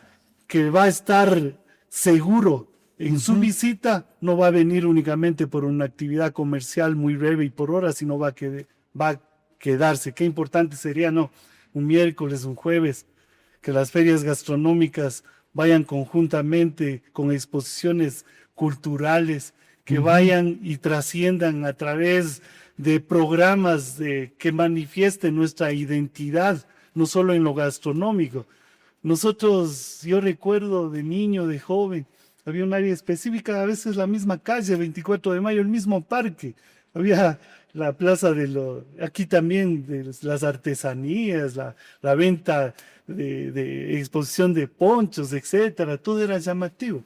Speaker 2: que va a estar seguro en su visita, no va a venir únicamente por una actividad comercial muy breve y por hora, sino va a quedarse. Qué importante sería, ¿no? Un miércoles, un jueves, que las ferias gastronómicas vayan conjuntamente con exposiciones culturales, que vayan y trasciendan a través de programas que manifiesten nuestra identidad, no solo en lo gastronómico. Nosotros, yo recuerdo de niño, de joven, había un área específica, a veces la misma calle, 24 de mayo, el mismo parque. Había la plaza aquí también de las artesanías, la venta de exposición de ponchos, etcétera, todo era llamativo.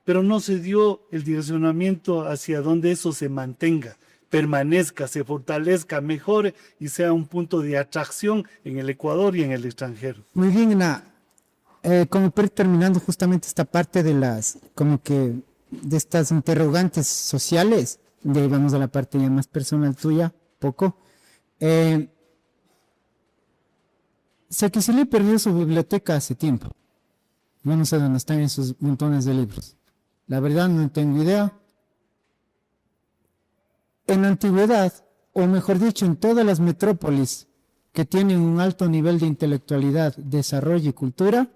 Speaker 2: Pero no se dio el direccionamiento hacia donde eso se mantenga, permanezca, se fortalezca, mejore y sea un punto de atracción en el Ecuador y en el extranjero.
Speaker 1: Muy bien, como para ir terminando justamente esta parte de de estas interrogantes sociales, de ahí vamos a la parte ya más personal tuya, poco. Saquicilí perdió su biblioteca hace tiempo. Yo no sé dónde están esos montones de libros. La verdad no tengo idea. En la antigüedad, o mejor dicho, en todas las metrópolis que tienen un alto nivel de intelectualidad, desarrollo y cultura,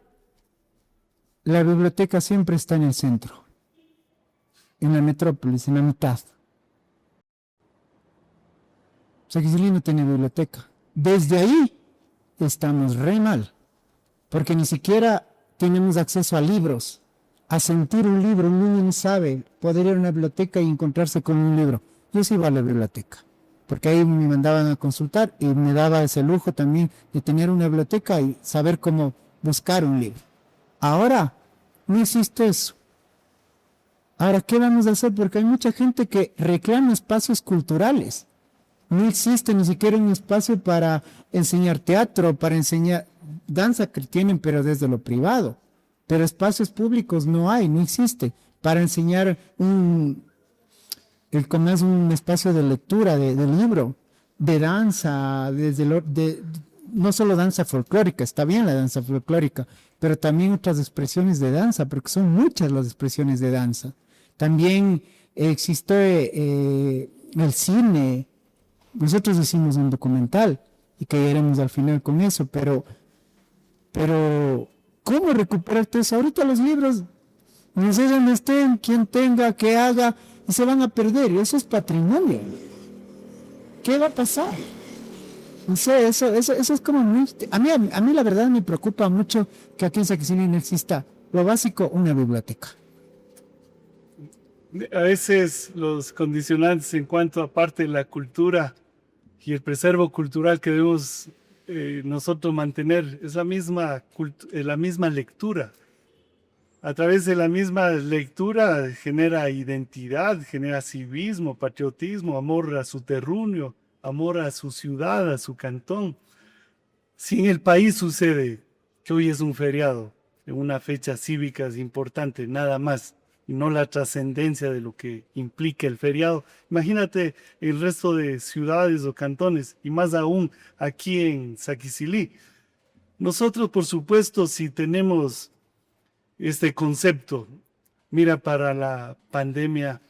Speaker 1: la biblioteca siempre está en el centro, en la metrópolis, en la mitad. Saquicilí no tiene biblioteca. Desde ahí estamos re mal, porque ni siquiera tenemos acceso a libros, a sentir un libro. Un niño no sabe poder ir a una biblioteca y encontrarse con un libro. Yo sí iba a la biblioteca, porque ahí me mandaban a consultar y me daba ese lujo también de tener una biblioteca y saber cómo buscar un libro. Ahora no existe eso. Ahora, ¿qué vamos a hacer? Porque hay mucha gente que reclama espacios culturales. No existe ni siquiera un espacio para enseñar teatro, para enseñar danza, que tienen, pero desde lo privado. Pero espacios públicos no hay, no existe. Para enseñar como es un espacio de lectura, de libro, de danza, no solo danza folclórica, está bien la danza folclórica, pero también otras expresiones de danza, porque son muchas las expresiones de danza. También existe el cine. Nosotros hicimos un documental y que iremos al final con eso, pero ¿cómo recuperar todo eso? Ahorita los libros, no sé dónde estén, quién tenga, qué haga, y se van a perder, y eso es patrimonio. ¿Qué va a pasar? No sé, eso es como muy... A mí la verdad me preocupa mucho que aquí en Saquicilí no exista lo básico, una biblioteca.
Speaker 2: A veces los condicionantes en cuanto a parte de la cultura y el preservo cultural que debemos nosotros mantener es la misma lectura. A través de la misma lectura genera identidad, genera civismo, patriotismo, amor a su terruño, amor a su ciudad, a su cantón. Si en el país sucede que hoy es un feriado, en una fecha cívica importante, nada más, y no la trascendencia de lo que implica el feriado, imagínate el resto de ciudades o cantones, y más aún aquí en Saquicilí. Nosotros, por supuesto, si tenemos este concepto, mira, para la pandemia,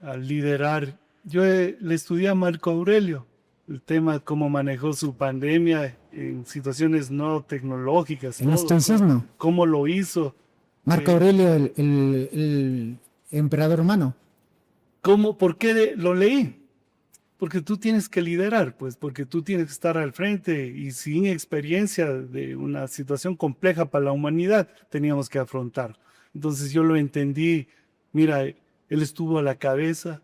Speaker 2: al liderar, le estudié a Marco Aurelio, el tema, cómo manejó su pandemia en situaciones no tecnológicas,
Speaker 1: En
Speaker 2: todo,
Speaker 1: estoicismo.
Speaker 2: cómo lo hizo.
Speaker 1: Marco
Speaker 2: eh,
Speaker 1: Aurelio, el emperador romano.
Speaker 2: ¿Por qué lo leí? Porque tú tienes que liderar, pues, porque tú tienes que estar al frente y sin experiencia de una situación compleja para la humanidad, teníamos que afrontar. Entonces yo lo entendí, mira, él estuvo a la cabeza,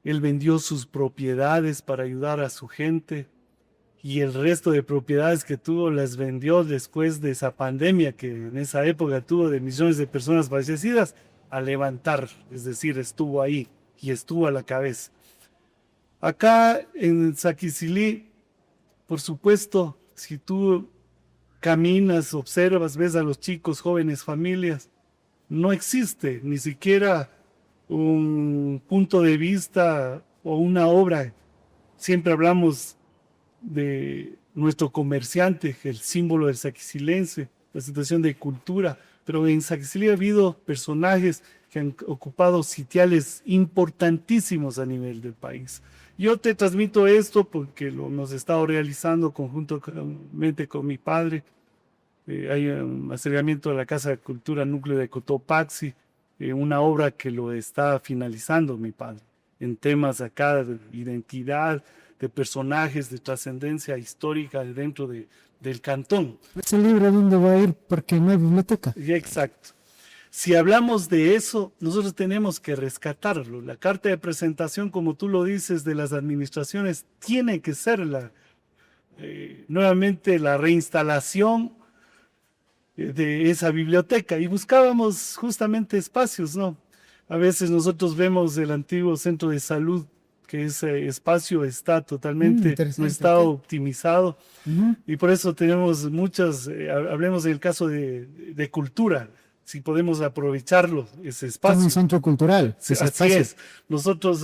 Speaker 2: él vendió sus propiedades para ayudar a su gente y el resto de propiedades que tuvo las vendió después de esa pandemia que en esa época tuvo de millones de personas fallecidas a levantar, es decir, estuvo ahí y estuvo a la cabeza. Acá en Saquicilí, por supuesto, si tú caminas, observas, ves a los chicos, jóvenes, familias, no existe ni siquiera un punto de vista o una obra. Siempre hablamos de nuestro comerciante, el símbolo del saquicilense, la situación de cultura, pero en Saquicilí ha habido personajes que han ocupado sitiales importantísimos a nivel del país. Yo te transmito esto porque lo hemos estado realizando conjuntamente con mi padre. Hay un acercamiento a la Casa de Cultura Núcleo de Cotopaxi, una obra que lo está finalizando mi padre, en temas acá de identidad, de personajes, de trascendencia histórica dentro del cantón.
Speaker 1: ¿Ese libro dónde va a ir? Porque no hay biblioteca.
Speaker 2: Y exacto. Si hablamos de eso, nosotros tenemos que rescatarlo. La carta de presentación, como tú lo dices, de las administraciones, tiene que ser nuevamente la reinstalación de esa biblioteca. Y buscábamos justamente espacios, ¿no? A veces nosotros vemos el antiguo centro de salud, que ese espacio está totalmente, no
Speaker 1: Interesante,
Speaker 2: está
Speaker 1: ok.
Speaker 2: optimizado.
Speaker 1: Ujú.
Speaker 2: Y por eso tenemos muchas, hablemos del caso de cultura, si podemos aprovecharlo, ese
Speaker 1: Como un
Speaker 2: espacio.
Speaker 1: centro cultural.
Speaker 2: Sí,
Speaker 1: Ese
Speaker 2: así
Speaker 1: espacio.
Speaker 2: es. Nosotros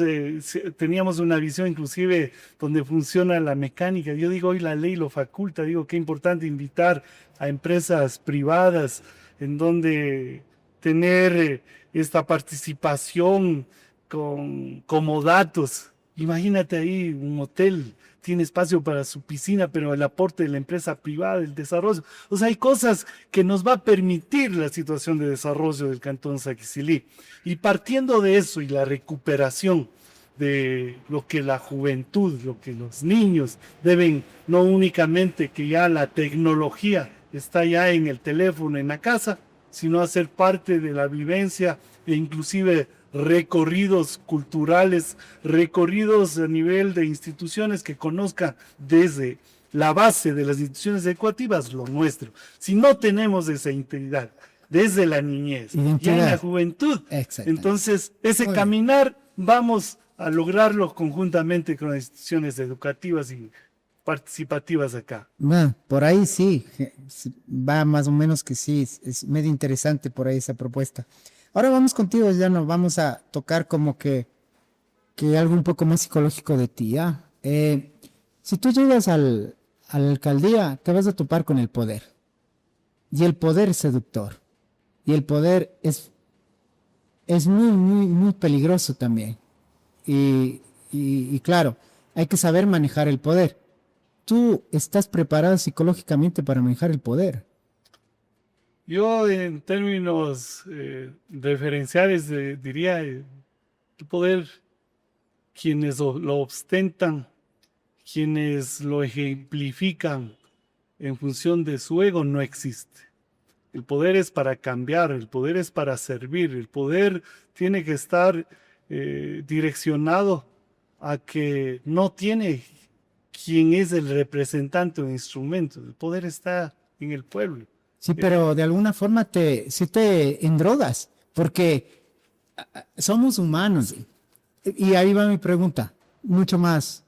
Speaker 2: teníamos una visión inclusive donde funciona la mecánica. Yo digo, hoy la ley lo faculta, digo, qué importante invitar a empresas privadas en donde tener esta participación con comodatos. Imagínate ahí un hotel, tiene espacio para su piscina, pero el aporte de la empresa privada, el desarrollo. O sea, hay cosas que nos va a permitir la situación de desarrollo del Cantón Saquicilí. Y partiendo de eso y la recuperación de lo que la juventud, lo que los niños deben, no únicamente que ya la tecnología está ya en el teléfono, en la casa, sino hacer parte de la vivencia e inclusive recorridos culturales, recorridos a nivel de instituciones que conozcan desde la base de las instituciones educativas lo nuestro. Si no tenemos esa integridad desde la niñez, ya en la
Speaker 1: Identidad.
Speaker 2: juventud,
Speaker 1: Exactamente.
Speaker 2: entonces ese
Speaker 1: Muy bien.
Speaker 2: caminar vamos a lograrlo conjuntamente con las instituciones educativas y participativas acá.
Speaker 1: Bueno, por ahí sí, va más o menos que sí, es medio interesante por ahí esa propuesta. Ahora vamos contigo, ya nos vamos a tocar como que algo un poco más psicológico de ti, ¿ya? Si tú llegas a la alcaldía, te vas a topar con el poder. Y el poder es seductor. Y el poder es muy, muy, muy peligroso también. Y claro, hay que saber manejar el poder. Tú estás preparado psicológicamente para manejar el poder.
Speaker 2: Yo en términos referenciales diría el poder, quienes lo ostentan, quienes lo ejemplifican en función de su ego, no existe. El poder es para cambiar, el poder es para servir, el poder tiene que estar direccionado a que no tiene quien es el representante o instrumento. El poder está en el pueblo.
Speaker 1: Sí, pero de alguna forma sí te endrogas, porque somos humanos. Y ahí va mi pregunta, mucho más,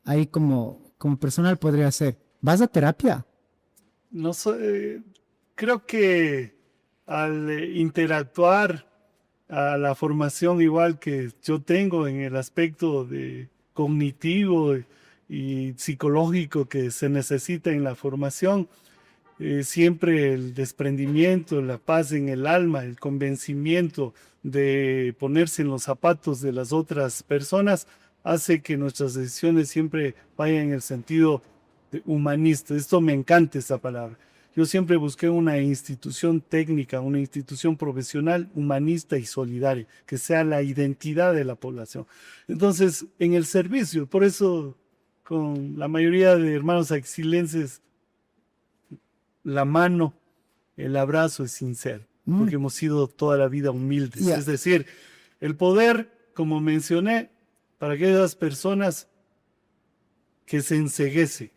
Speaker 1: ahí como personal podría ser, ¿vas a terapia?
Speaker 2: No sé, creo que al interactuar a la formación igual que yo tengo en el aspecto de cognitivo y psicológico que se necesita en la formación, siempre el desprendimiento, la paz en el alma, el convencimiento de ponerse en los zapatos de las otras personas hace que nuestras decisiones siempre vayan en el sentido humanista. Esto me encanta, esta palabra. Yo siempre busqué una institución técnica, una institución profesional, humanista y solidaria, que sea la identidad de la población. Entonces, en el servicio, por eso con la mayoría de hermanos axilenses, la mano, el abrazo es sincero, porque hemos sido toda la vida humildes.
Speaker 1: Yeah.
Speaker 2: Es decir, el poder, como mencioné, para aquellas personas que se enceguece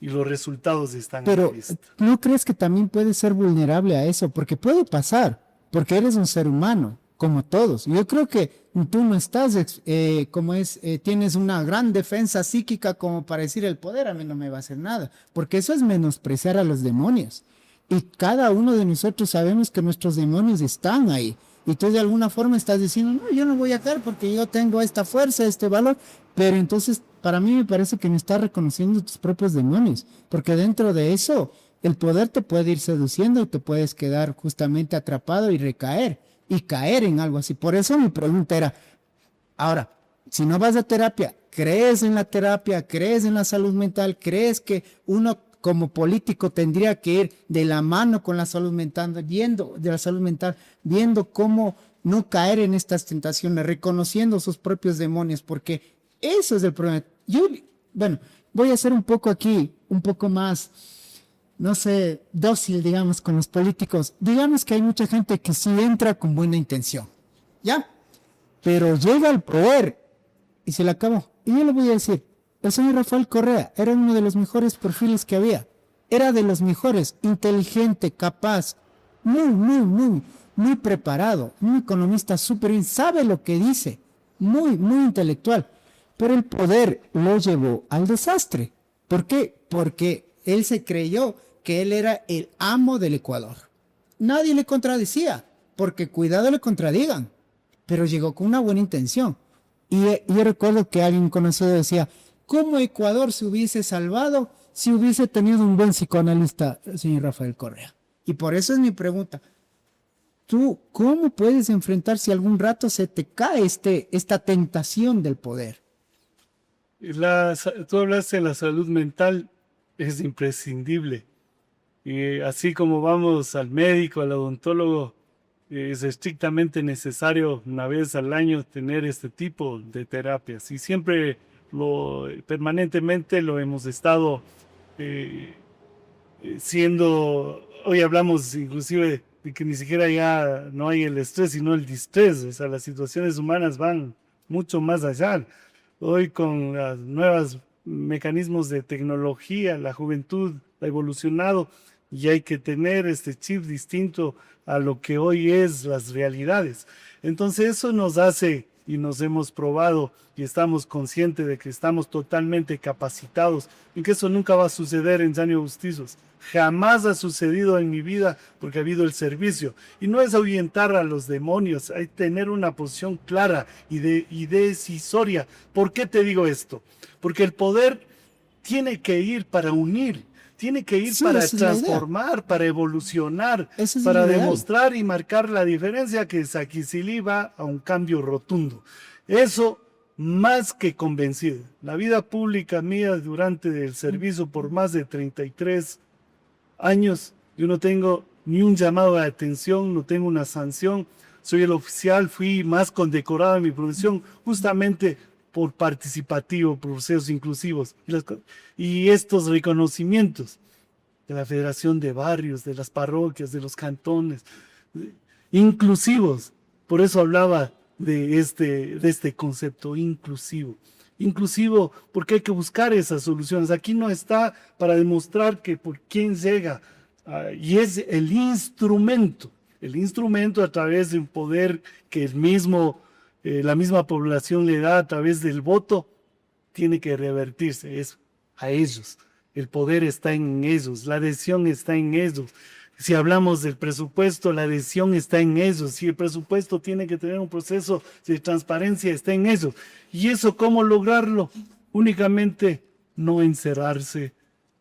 Speaker 2: y los resultados están a la
Speaker 1: Pero
Speaker 2: vista.
Speaker 1: ¿no crees que también puedes ser vulnerable a eso? Porque puede pasar, porque eres un ser humano, como todos. Yo creo que tú no estás, tienes una gran defensa psíquica como para decir el poder a mí no me va a hacer nada, porque eso es menospreciar a los demonios. Y cada uno de nosotros sabemos que nuestros demonios están ahí. Y tú de alguna forma estás diciendo, no, yo no voy a caer porque yo tengo esta fuerza, este valor. Pero entonces, para mí me parece que no estás reconociendo tus propios demonios. Porque dentro de eso, el poder te puede ir seduciendo y te puedes quedar justamente atrapado y recaer. Y caer en algo así. Por eso mi pregunta era, ahora, si no vas a terapia, ¿crees en la terapia? ¿Crees en la salud mental? ¿Crees que uno como político tendría que ir de la mano con la salud mental, viendo cómo no caer en estas tentaciones, reconociendo sus propios demonios, porque eso es el problema? Voy a ser un poco aquí, un poco más, no sé, dócil, digamos, con los políticos. Digamos que hay mucha gente que sí entra con buena intención, ¿ya? Pero llega al poder y se le acabó. Y yo le voy a decir, el señor Rafael Correa era uno de los mejores perfiles que había. Era de los mejores, inteligente, capaz, muy preparado, un economista súper bien, sabe lo que dice, muy intelectual. Pero el poder lo llevó al desastre. ¿Por qué? Porque él se creyó que él era el amo del Ecuador. Nadie le contradecía, porque cuidado le contradigan. Pero llegó con una buena intención. Y yo recuerdo que alguien conocido decía, ¿cómo Ecuador se hubiese salvado si hubiese tenido un buen psicoanalista, el señor Rafael Correa? Y por eso es mi pregunta. ¿Tú cómo puedes enfrentar si algún rato se te cae esta tentación del poder?
Speaker 2: Tú hablaste de la salud mental, es imprescindible. Y así como vamos al médico, al odontólogo, es estrictamente necesario una vez al año tener este tipo de terapias. Y siempre permanentemente lo hemos estado siendo. Hoy hablamos inclusive de que ni siquiera ya no hay el estrés, sino el distrés. O sea, las situaciones humanas van mucho más allá. Hoy con los nuevos mecanismos de tecnología, la juventud ha evolucionado y hay que tener este chip distinto a lo que hoy es las realidades. Entonces eso nos hace, y nos hemos probado y estamos conscientes de que estamos totalmente capacitados y que eso nunca va a suceder en Llano Bustillos. Jamás ha sucedido en mi vida porque ha habido el servicio. Y no es ahuyentar a los demonios, hay que tener una posición clara y decisoria. ¿Por qué te digo esto? Porque el poder tiene que ir para unir, tiene que ir para transformar, para evolucionar, para demostrar y marcar la diferencia, que Saquicilí va a un cambio rotundo. Eso más que convencido. La vida pública mía durante el servicio por más de 33 años, yo no tengo ni un llamado de atención, no tengo una sanción. Soy el oficial, fui más condecorado en mi profesión justamente por participativo, procesos inclusivos. Y estos reconocimientos de la Federación de Barrios, de las parroquias, de los cantones, inclusivos. Por eso hablaba de este concepto inclusivo. Inclusivo porque hay que buscar esas soluciones. Aquí no está para demostrar que por quién llega, y es el instrumento a través de un poder que la misma población le da a través del voto, tiene que revertirse. Es a ellos. El poder está en ellos, la decisión está en ellos. Si hablamos del presupuesto, la decisión está en ellos. Si el presupuesto tiene que tener un proceso de transparencia, está en ellos. ¿Y eso cómo lograrlo? Únicamente no encerrarse,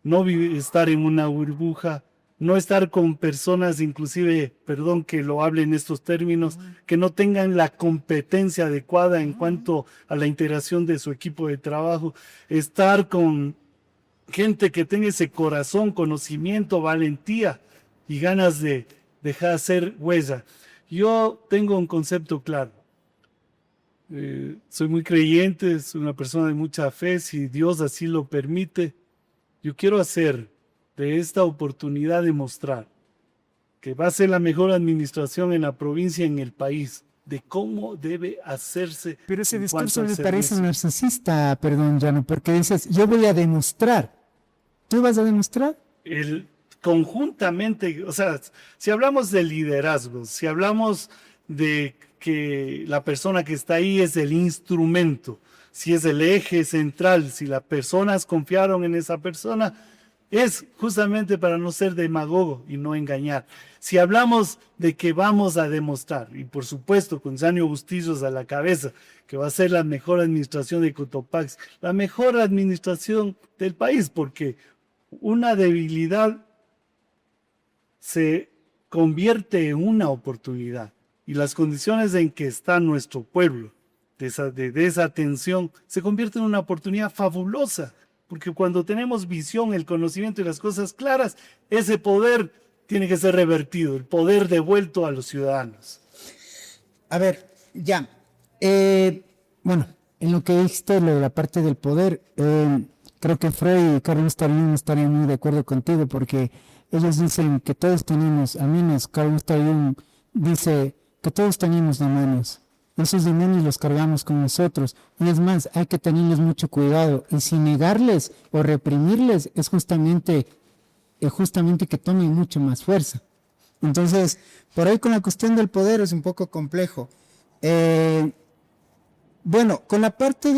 Speaker 2: no estar en una burbuja, no estar con personas, inclusive, perdón que lo hable en estos términos, que no tengan la competencia adecuada en cuanto a la integración de su equipo de trabajo, estar con gente que tenga ese corazón, conocimiento, valentía y ganas de dejar hacer huella. Yo tengo un concepto claro. Soy muy creyente, soy una persona de mucha fe, si Dios así lo permite. Yo quiero hacer de esta oportunidad demostrar que va a ser la mejor administración en la provincia, en el país, de cómo debe hacerse.
Speaker 1: Pero ese
Speaker 2: en cuanto
Speaker 1: discurso
Speaker 2: al
Speaker 1: me parece
Speaker 2: servicio.
Speaker 1: narcisista, perdón, Llano, porque dices, yo voy a demostrar. ¿Tú vas a demostrar?
Speaker 2: Conjuntamente, o sea, si hablamos de liderazgo, si hablamos de que la persona que está ahí es el instrumento, si es el eje central, si las personas confiaron en esa persona, es justamente para no ser demagogo y no engañar. Si hablamos de que vamos a demostrar, y por supuesto con Janio Bustillos a la cabeza, que va a ser la mejor administración de Cotopaxi, la mejor administración del país, porque una debilidad se convierte en una oportunidad. Y las condiciones en que está nuestro pueblo, de esa tensión, se convierte en una oportunidad fabulosa. Porque cuando tenemos visión, el conocimiento y las cosas claras, ese poder tiene que ser revertido, el poder devuelto a los ciudadanos.
Speaker 1: A ver, ya. Bueno, en lo que dijiste, lo de la parte del poder, creo que Freud y Carlos Talión estarían muy de acuerdo contigo, porque ellos dicen que todos tenemos, al menos Carlos Talión dice que todos tenemos demonios. Esos demonios los cargamos con nosotros. Y es más, hay que tenerles mucho cuidado. Y si negarles o reprimirles es justamente que tomen mucho más fuerza. Entonces, por ahí con la cuestión del poder es un poco complejo. Bueno, con la parte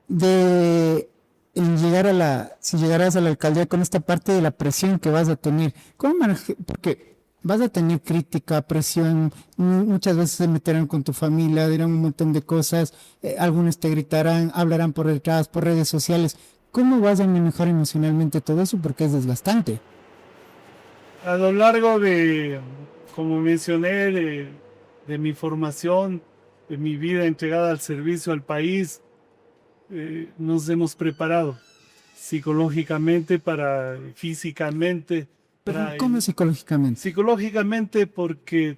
Speaker 1: de llegar si llegarás a la alcaldía, con esta parte de la presión que vas a tener, ¿cómo manejar? Porque vas a tener crítica, presión, muchas veces se meterán con tu familia, dirán un montón de cosas, algunos te gritarán, hablarán por detrás, por redes sociales. ¿Cómo vas a manejar emocionalmente todo eso? Porque es desgastante.
Speaker 2: A lo largo de, como mencioné, de mi formación, de mi vida entregada al servicio al país, nos hemos preparado psicológicamente, físicamente.
Speaker 1: Pero ¿cómo psicológicamente?
Speaker 2: Psicológicamente porque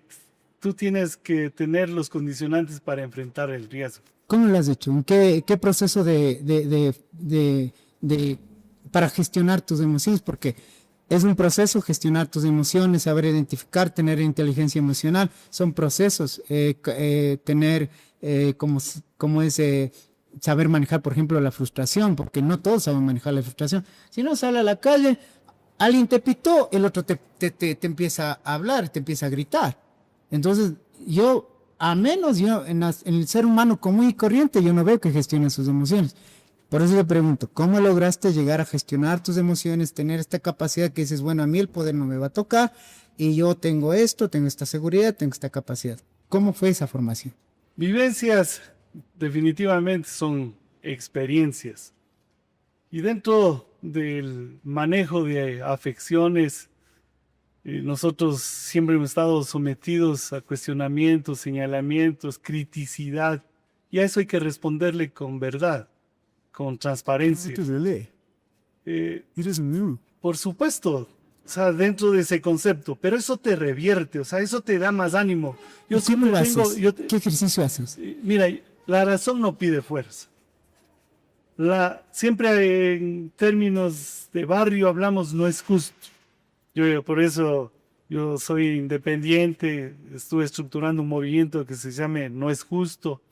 Speaker 2: tú tienes que tener los condicionantes para enfrentar el riesgo.
Speaker 1: ¿Cómo lo has hecho? ¿En qué proceso para gestionar tus emociones? Porque es un proceso gestionar tus emociones, saber identificar, tener inteligencia emocional. Son procesos, tener como es saber manejar, por ejemplo, la frustración, porque no todos saben manejar la frustración. Si no, sale a la calle, alguien te pitó, el otro te empieza a hablar, te empieza a gritar. Entonces, en el ser humano común y corriente, yo no veo que gestione sus emociones. Por eso te pregunto, ¿cómo lograste llegar a gestionar tus emociones, tener esta capacidad que dices, bueno, a mí el poder no me va a tocar y yo tengo esto, tengo esta seguridad, tengo esta capacidad? ¿Cómo fue esa formación?
Speaker 2: Vivencias definitivamente son experiencias. Y dentro del manejo de afecciones, nosotros siempre hemos estado sometidos a cuestionamientos, señalamientos, criticidad, y a eso hay que responderle con verdad, con transparencia. Por supuesto, o sea, dentro de ese concepto, pero eso te revierte, o sea, eso te da más ánimo. Yo siempre tengo,
Speaker 1: ¿Qué ejercicio haces?
Speaker 2: Mira, la razón no pide fuerza. Siempre en términos de barrio hablamos no es justo. Por eso yo soy independiente, estuve estructurando un movimiento que se llame No es justo.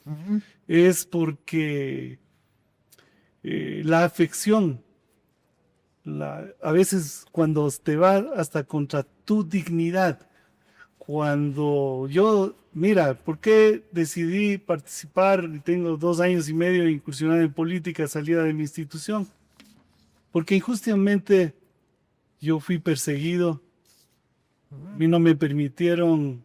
Speaker 2: Es porque la afección, a veces cuando te va hasta contra tu dignidad, mira, ¿por qué decidí participar? Tengo 2 años y medio incursionado en política, salida de mi institución, porque injustamente yo fui perseguido, a mí no me permitieron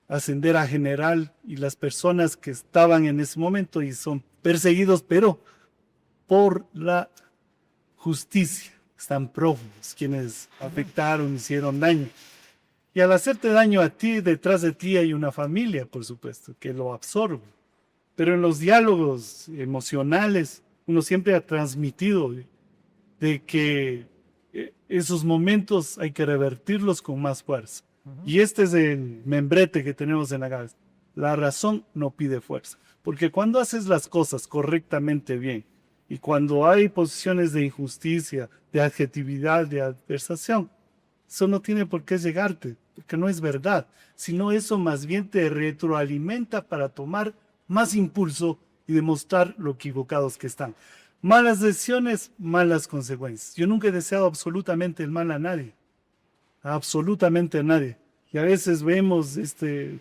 Speaker 2: ascender a general y las personas que estaban en ese momento y son perseguidos, pero por la justicia, están prófugos, quienes afectaron, hicieron daño. Y al hacerte daño a ti, detrás de ti hay una familia, por supuesto, que lo absorbe. Pero en los diálogos emocionales, uno siempre ha transmitido de que esos momentos hay que revertirlos con más fuerza. Y este es el membrete que tenemos en la cabeza. La razón no pide fuerza. Porque cuando haces las cosas correctamente bien y cuando hay posiciones de injusticia, de adjetividad, de adversación, eso no tiene por qué llegarte, porque no es verdad, sino eso más bien te retroalimenta para tomar más impulso y demostrar lo equivocados que están. Malas decisiones, malas consecuencias. Yo nunca he deseado absolutamente el mal a nadie, absolutamente a nadie. Y a veces vemos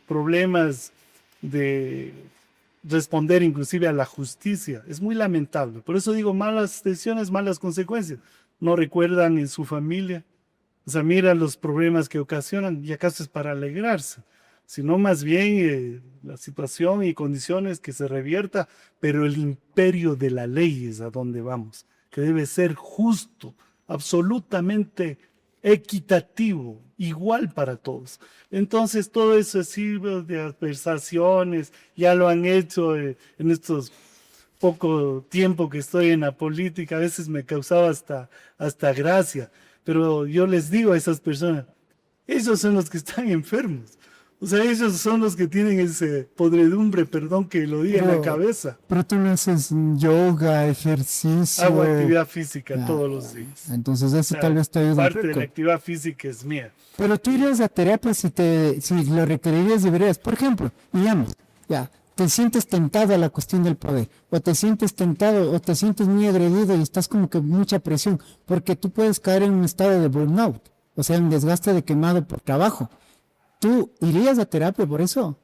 Speaker 2: problemas de responder inclusive a la justicia. Es muy lamentable. Por eso digo, malas decisiones, malas consecuencias. No recuerdan en su familia. O sea, mira los problemas que ocasionan y acaso es para alegrarse, sino más bien la situación y condiciones que se revierta, pero el imperio de la ley es a donde vamos, que debe ser justo, absolutamente equitativo, igual para todos. Entonces todo eso sirve de adversaciones, ya lo han hecho en estos poco tiempo que estoy en la política, a veces me causaba hasta gracia. Pero yo les digo a esas personas, ellos son los que están enfermos. O sea, ellos son los que tienen ese podredumbre, perdón que lo diga, en la cabeza.
Speaker 1: Pero tú no haces yoga, ejercicio.
Speaker 2: Hago actividad física todos los días.
Speaker 1: Entonces eso tal vez te ayuda un
Speaker 2: Parte de
Speaker 1: poco.
Speaker 2: la actividad física es mía.
Speaker 1: Pero tú irías a terapia si lo requerirías, deberías. Por ejemplo, digamos, ya, te sientes tentado a la cuestión del poder, o te sientes tentado, o te sientes muy agredido y estás como que mucha presión, porque tú puedes caer en un estado de burnout, o sea, un desgaste de quemado por trabajo. ¿Tú irías a terapia por eso?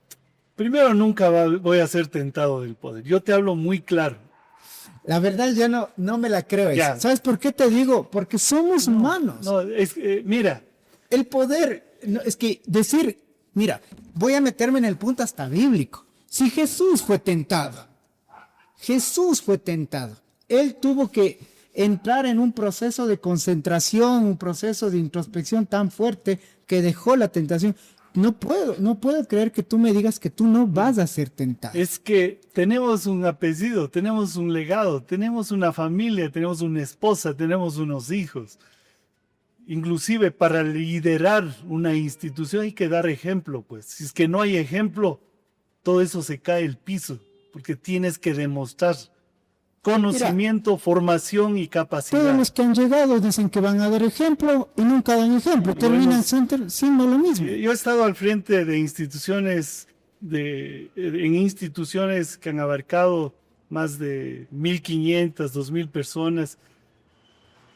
Speaker 2: Primero, nunca voy a ser tentado del poder. Yo te hablo muy claro.
Speaker 1: La verdad ya no me la creo.
Speaker 2: Ya.
Speaker 1: ¿Sabes por qué te digo? Porque somos humanos.
Speaker 2: No, mira.
Speaker 1: El poder, es que decir, mira, voy a meterme en el punto hasta bíblico. Si Jesús fue tentado, él tuvo que entrar en un proceso de concentración, un proceso de introspección tan fuerte que dejó la tentación. No puedo creer que tú me digas que tú no vas a ser tentado.
Speaker 2: Es que tenemos un apellido, tenemos un legado, tenemos una familia, tenemos una esposa, tenemos unos hijos. Inclusive para liderar una institución hay que dar ejemplo, pues. Si es que no hay ejemplo, todo eso se cae al piso, porque tienes que demostrar conocimiento, formación y capacidad.
Speaker 1: Todos los que han llegado dicen que van a dar ejemplo y nunca dan ejemplo, terminan siendo lo mismo.
Speaker 2: Yo he estado al frente de instituciones, en instituciones que han abarcado más de 1.500, 2.000 personas.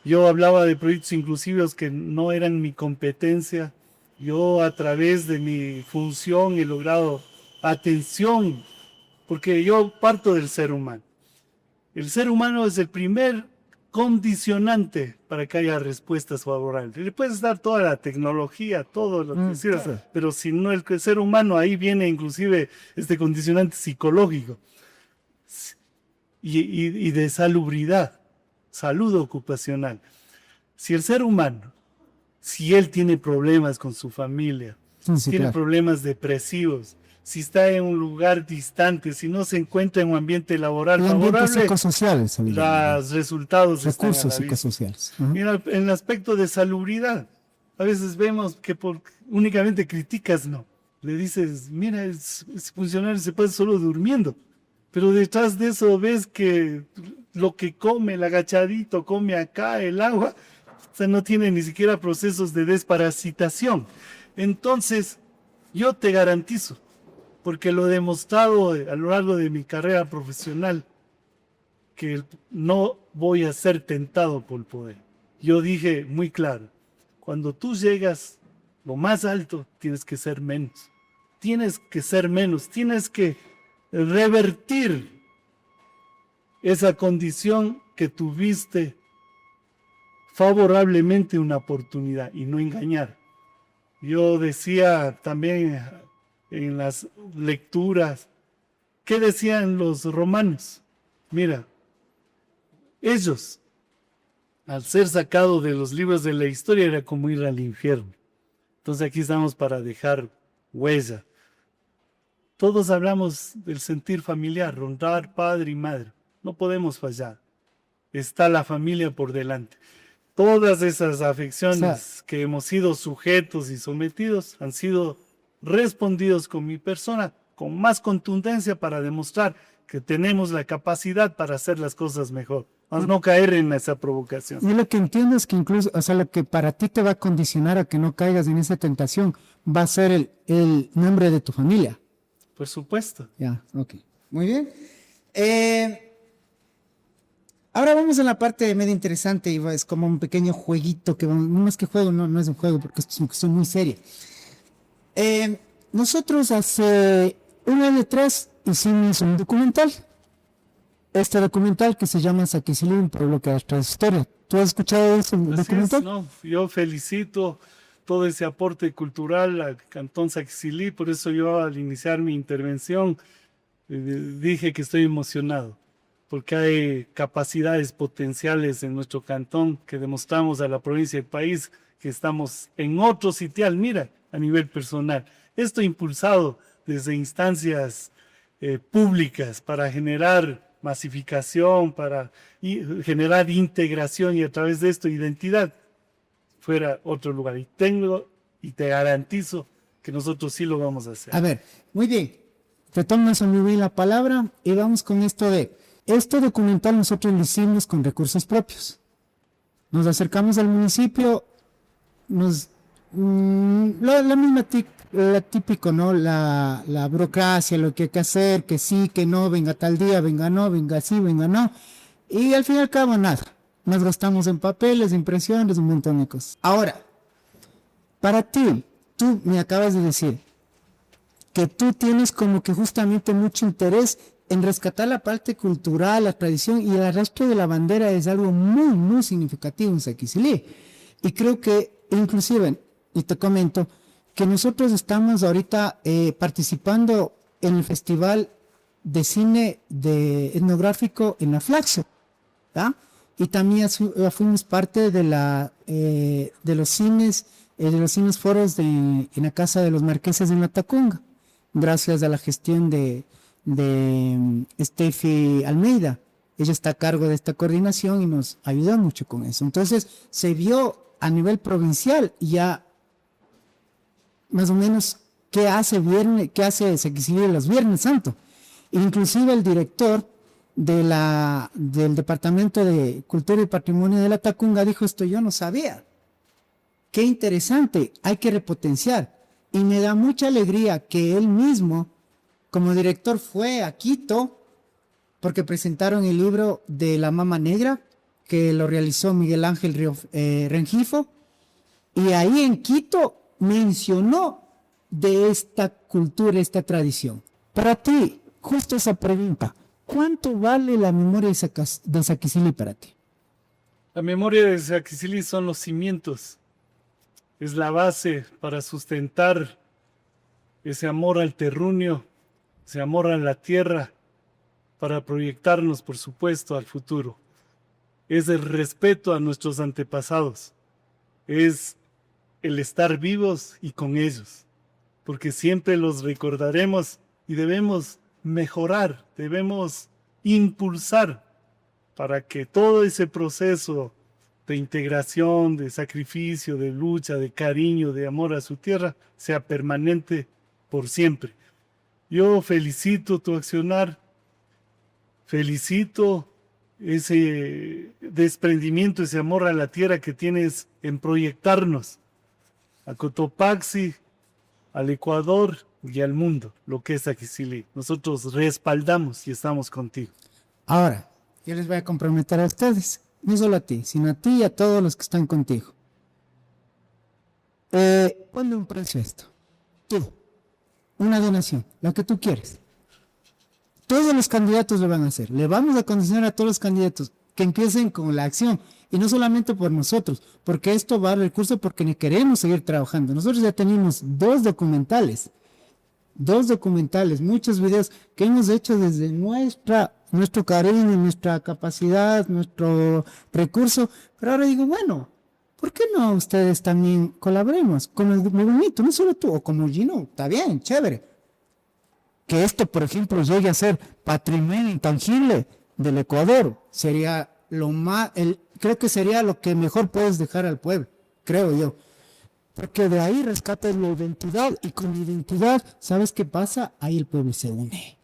Speaker 2: Yo hablaba de proyectos inclusivos que no eran mi competencia. Yo a través de mi función he logrado atención, porque yo parto del ser humano. El ser humano es el primer condicionante para que haya respuestas favorables. Le puedes dar toda la tecnología, todo lo que quieras, claro, pero si no el ser humano, ahí viene inclusive este condicionante psicológico y de salubridad, salud ocupacional. Si el ser humano, si él tiene problemas con su familia, tiene problemas depresivos, si está en un lugar distante, si no se encuentra en un ambiente laboral favorable,
Speaker 1: psicosociales,
Speaker 2: los resultados
Speaker 1: recursos psicosociales.
Speaker 2: Mira, en el aspecto de salubridad, a veces vemos que únicamente criticas, no. Le dices, mira, ese funcionario se pasa solo durmiendo, pero detrás de eso ves que lo que come, el agachadito, come acá, el agua, o sea, no tiene ni siquiera procesos de desparasitación. Entonces, yo te garantizo, porque lo he demostrado a lo largo de mi carrera profesional, que no voy a ser tentado por el poder. Yo dije muy claro, cuando tú llegas lo más alto, tienes que ser menos. Tienes que ser menos, tienes que revertir esa condición que tuviste favorablemente una oportunidad y no engañar. Yo decía también en las lecturas, ¿qué decían los romanos? Mira, ellos al ser sacado de los libros de la historia era como ir al infierno. Entonces aquí estamos para dejar huella. Todos hablamos del sentir familiar, honrar padre y madre. No podemos fallar. Está la familia por delante. Todas esas afecciones que hemos sido sujetos y sometidos han sido respondidos con mi persona, con más contundencia para demostrar que tenemos la capacidad para hacer las cosas mejor. Vamos a no caer en esa provocación.
Speaker 1: Y lo que entiendo es que incluso, o sea, lo que para ti te va a condicionar a que no caigas en esa tentación va a ser el nombre de tu familia.
Speaker 2: Por supuesto.
Speaker 1: Ya, ok. Muy bien. Ahora vamos a la parte medio interesante y es como un pequeño jueguito que no más que juego, no es un juego porque esto es una cuestión muy seria. Nosotros hace un año atrás hicimos un documental. Este documental que se llama Saquicilí, un pueblo que nuestra historia. ¿Tú has escuchado de ese documental?
Speaker 2: No, yo felicito todo ese aporte cultural al Cantón Saquicilí, por eso yo al iniciar mi intervención dije que estoy emocionado, porque hay capacidades potenciales en nuestro cantón que demostramos a la provincia y país que estamos en otro sitial, mira, a nivel personal. Esto impulsado desde instancias públicas para generar masificación, para generar integración y a través de esto identidad fuera otro lugar. Y te garantizo que nosotros sí lo vamos a hacer.
Speaker 1: A ver, muy bien. Te tomas a muy bien la palabra y vamos con esto de... Este documental nosotros lo hicimos con recursos propios. Nos acercamos al municipio, la misma típico, ¿no? La burocracia, lo que hay que hacer, que sí, que no, venga tal día, venga no, venga sí, venga no. Y al fin y al cabo nada. Nos gastamos en papeles, impresiones, un montón de cosas. Ahora, para ti, tú me acabas de decir que tú tienes como que justamente mucho interés en rescatar la parte cultural, la tradición y el arrastre de la bandera es algo muy, muy significativo en Saquicilí. Y creo que, inclusive, y te comento, que nosotros estamos ahorita participando en el Festival de Cine Etnográfico en la Flaxo, ¿tá? Y también fuimos parte de los cines foros en la Casa de los Marqueses en la Tacunga, gracias a la gestión de Steffi Almeida. Ella está a cargo de esta coordinación y nos ayudó mucho con eso. Entonces se vio a nivel provincial ya más o menos qué hace Saquicilí los Viernes Santo. Inclusive el director del Departamento de Cultura y Patrimonio de la Tacunga dijo: esto yo no sabía. Qué interesante, hay que repotenciar. Y me da mucha alegría que él mismo, como director, fue a Quito porque presentaron el libro de La Mama Negra, que lo realizó Miguel Ángel Rengifo, y ahí en Quito mencionó de esta cultura, esta tradición. Para ti, justo esa pregunta, ¿cuánto vale la memoria de Saquicilí para ti?
Speaker 2: La memoria de Saquicilí son los cimientos, es la base para sustentar ese amor al terruño, ese amor a la tierra, para proyectarnos, por supuesto, al futuro. Es el respeto a nuestros antepasados, es el estar vivos y con ellos, porque siempre los recordaremos y debemos mejorar, debemos impulsar para que todo ese proceso de integración, de sacrificio, de lucha, de cariño, de amor a su tierra, sea permanente por siempre. Yo felicito tu accionar, felicito ese desprendimiento, ese amor a la tierra que tienes en proyectarnos a Cotopaxi, al Ecuador y al mundo, lo que es Saquicilí. Nosotros respaldamos y estamos contigo.
Speaker 1: Ahora, yo les voy a comprometer a ustedes, no solo a ti, sino a ti y a todos los que están contigo. Ponle un precio a esto. Tú, una donación, lo que tú quieres. Todos los candidatos lo van a hacer. Le vamos a condicionar a todos los candidatos que empiecen con la acción. Y no solamente por nosotros, porque esto va al recurso porque queremos seguir trabajando. Nosotros ya tenemos 2 documentales. 2 documentales, muchos videos que hemos hecho desde nuestro cariño, nuestra capacidad, nuestro recurso, pero ahora digo, bueno, ¿por qué no ustedes también colaboremos con el movimiento? No solo tú, o como Gino, está bien, chévere. Que esto, por ejemplo, llegue a ser patrimonio intangible del Ecuador, sería creo que sería lo que mejor puedes dejar al pueblo, creo yo. Porque de ahí rescatas la identidad y con la identidad, ¿sabes qué pasa? Ahí el pueblo se une.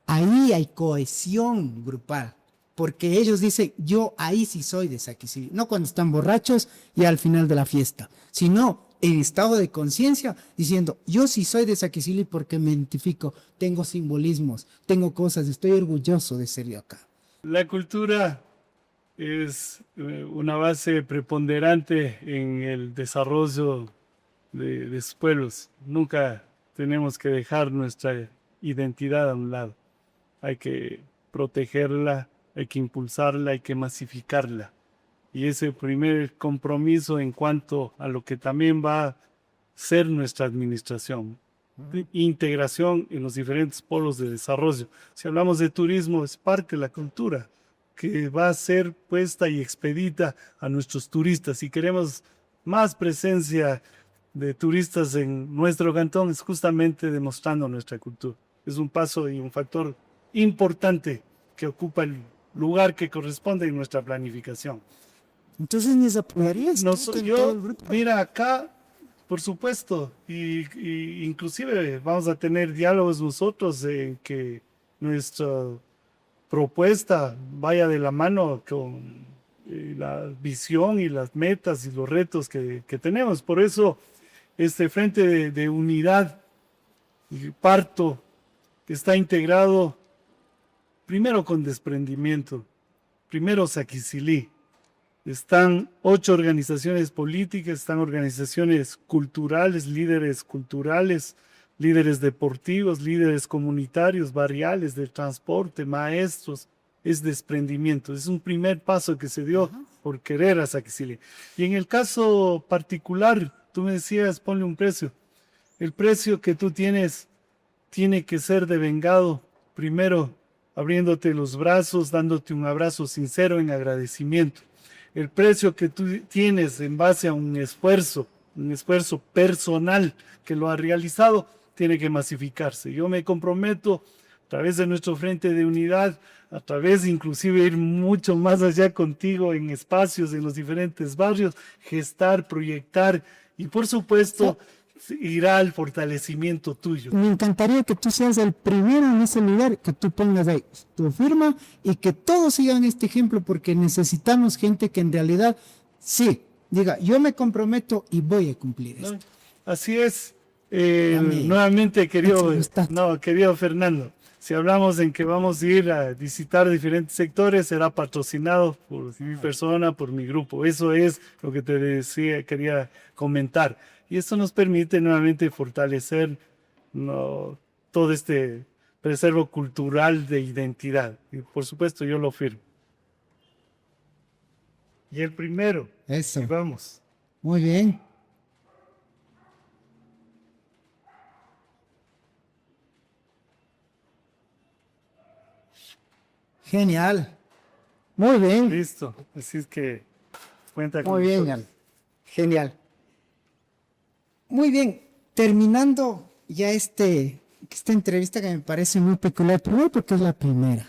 Speaker 1: Ahí hay cohesión grupal. Porque ellos dicen, yo ahí sí soy de Saquicili. No cuando están borrachos y al final de la fiesta, sino en estado de conciencia, diciendo, yo sí soy de Saquicili porque me identifico, tengo simbolismos, tengo cosas, estoy orgulloso de ser de acá.
Speaker 2: La cultura es una base preponderante en el desarrollo de sus pueblos. Nunca tenemos que dejar nuestra identidad a un lado. Hay que protegerla, hay que impulsarla, hay que masificarla. Y ese primer compromiso en cuanto a lo que también va a ser nuestra administración. Integración en los diferentes polos de desarrollo. Si hablamos de turismo, es parte de la cultura que va a ser puesta y expedita a nuestros turistas. Si queremos más presencia de turistas en nuestro cantón, es justamente demostrando nuestra cultura. Es un paso y un factor importante que ocupa el lugar que corresponde en nuestra planificación.
Speaker 1: Entonces, ¿nos apoyarías?
Speaker 2: Mira, acá, por supuesto, y inclusive vamos a tener diálogos nosotros en que nuestra propuesta vaya de la mano con la visión y las metas y los retos que tenemos. Por eso, este frente de unidad y parto está integrado primero con desprendimiento, primero Saquicili. Están 8 organizaciones políticas, están organizaciones culturales, líderes deportivos, líderes comunitarios, barriales, del transporte, maestros. Es desprendimiento. Es un primer paso que se dio por querer a Saquicili. Y en el caso particular, tú me decías, ponle un precio. El precio que tú tienes tiene que ser devengado primero abriéndote los brazos, dándote un abrazo sincero en agradecimiento. El precio que tú tienes en base a un esfuerzo personal que lo ha realizado, tiene que masificarse. Yo me comprometo a través de nuestro Frente de Unidad, a través de inclusive ir mucho más allá contigo en espacios, en los diferentes barrios, gestar, proyectar y por supuesto irá al fortalecimiento tuyo.
Speaker 1: Me encantaría que tú seas el primero en ese lugar, que tú pongas ahí tu firma y que todos sigan este ejemplo porque necesitamos gente que en realidad sí diga, yo me comprometo y voy a cumplir esto.
Speaker 2: Así es. Nuevamente, querido Fernando, si hablamos en que vamos a ir a visitar diferentes sectores, será patrocinado por mi persona, por mi grupo. Eso es lo que te decía, quería comentar. Y esto nos permite nuevamente fortalecer todo este preservo cultural de identidad. Y por supuesto yo lo firmo. Y el primero.
Speaker 1: Eso.
Speaker 2: Y vamos.
Speaker 1: Muy bien. Genial. Muy bien.
Speaker 2: Listo. Así es que cuenta con
Speaker 1: Muy bien,
Speaker 2: nosotros.
Speaker 1: genial. Muy bien. Terminando ya esta entrevista que me parece muy peculiar. Primero porque es la primera.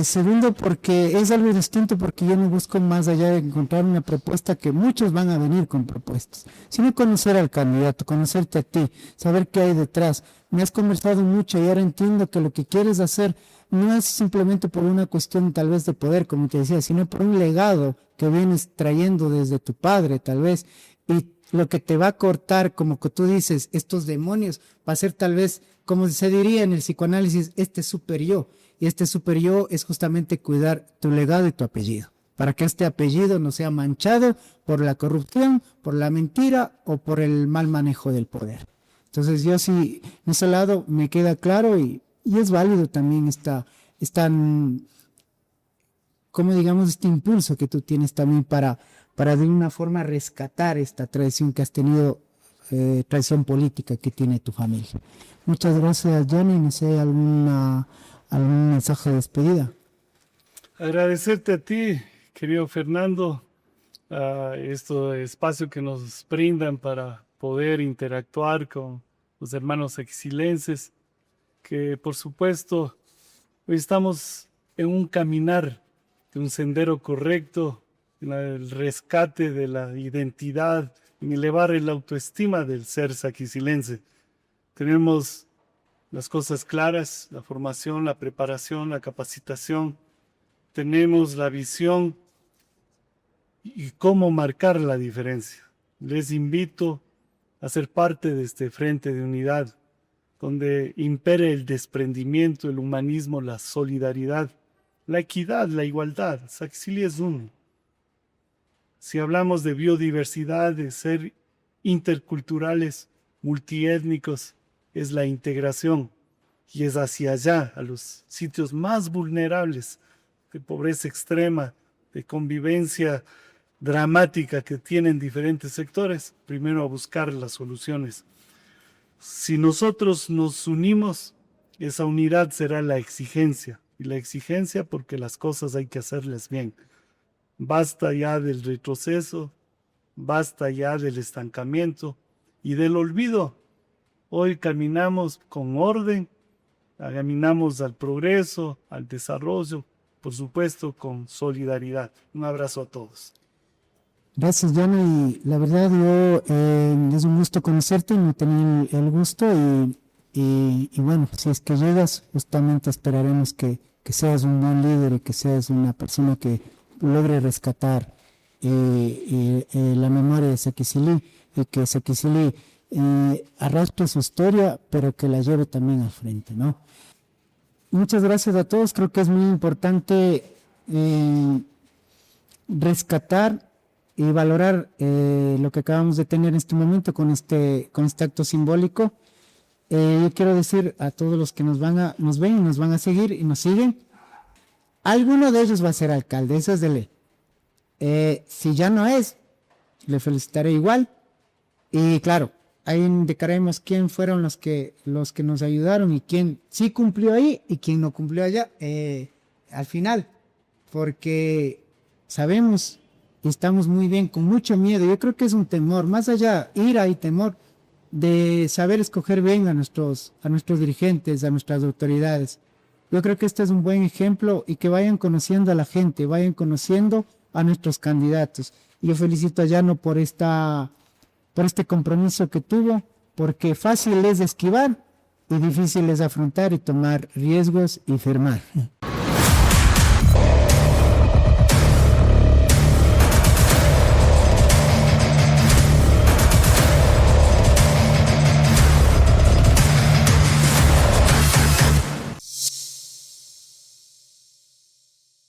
Speaker 1: Segundo porque es algo distinto porque yo no busco más allá de encontrar una propuesta que muchos van a venir con propuestas, sino conocer al candidato, conocerte a ti, saber qué hay detrás. Me has conversado mucho y ahora entiendo que lo que quieres hacer no es simplemente por una cuestión tal vez de poder, como te decía, sino por un legado que vienes trayendo desde tu padre tal vez, y lo que te va a cortar, como que tú dices, estos demonios, va a ser tal vez, como se diría en el psicoanálisis, este super yo. Y este super yo es justamente cuidar tu legado y tu apellido, para que este apellido no sea manchado por la corrupción, por la mentira o por el mal manejo del poder. Entonces yo sí, en ese lado me queda claro y es válido también como digamos, este impulso que tú tienes también para de una forma rescatar esta tradición que has tenido tradición política que tiene tu familia. Muchas gracias, Johnny. No sé, algún mensaje de despedida.
Speaker 2: Agradecerte a ti, querido Fernando, a este espacio que nos brindan para poder interactuar con los hermanos aquizilenses, que por supuesto hoy estamos en un caminar de un sendero correcto, en el rescate de la identidad, en elevar la autoestima del ser saquicilense. Tenemos las cosas claras, la formación, la preparación, la capacitación. Tenemos la visión y cómo marcar la diferencia. Les invito a ser parte de este frente de unidad, donde impere el desprendimiento, el humanismo, la solidaridad, la equidad, la igualdad. Saquicili es uno. Si hablamos de biodiversidad, de ser interculturales, multiétnicos, es la integración y es hacia allá, a los sitios más vulnerables de pobreza extrema, de convivencia dramática que tienen diferentes sectores, primero a buscar las soluciones. Si nosotros nos unimos, esa unidad será la exigencia, y la exigencia porque las cosas hay que hacerlas bien. Basta ya del retroceso, basta ya del estancamiento y del olvido. Hoy caminamos con orden, caminamos al progreso, al desarrollo, por supuesto con solidaridad. Un abrazo a todos.
Speaker 1: Gracias, Johnny. La verdad, es un gusto conocerte, no tenía el gusto y bueno, si es que llegas, justamente esperaremos que seas un buen líder y que seas una persona que logre rescatar la memoria de Saquicili y que Saquicili arrastre su historia, pero que la lleve también al frente, ¿no? Muchas gracias a todos. Creo que es muy importante rescatar y valorar lo que acabamos de tener en este momento con este acto simbólico. Yo quiero decir a todos los que nos ven y nos van a seguir y nos siguen, alguno de ellos va a ser alcalde, eso es de ley. Si ya no es, le felicitaré igual. Y claro, ahí indicaremos quién fueron los que nos ayudaron y quién sí cumplió ahí y quién no cumplió allá al final, porque sabemos y estamos muy bien, con mucho miedo. Yo creo que es un temor, más allá, ira y temor, de saber escoger bien a nuestros dirigentes, a nuestras autoridades. Yo creo que este es un buen ejemplo y que vayan conociendo a la gente, vayan conociendo a nuestros candidatos. Y yo felicito a Llano por este compromiso que tuvo, porque fácil es esquivar y difícil es afrontar y tomar riesgos y firmar.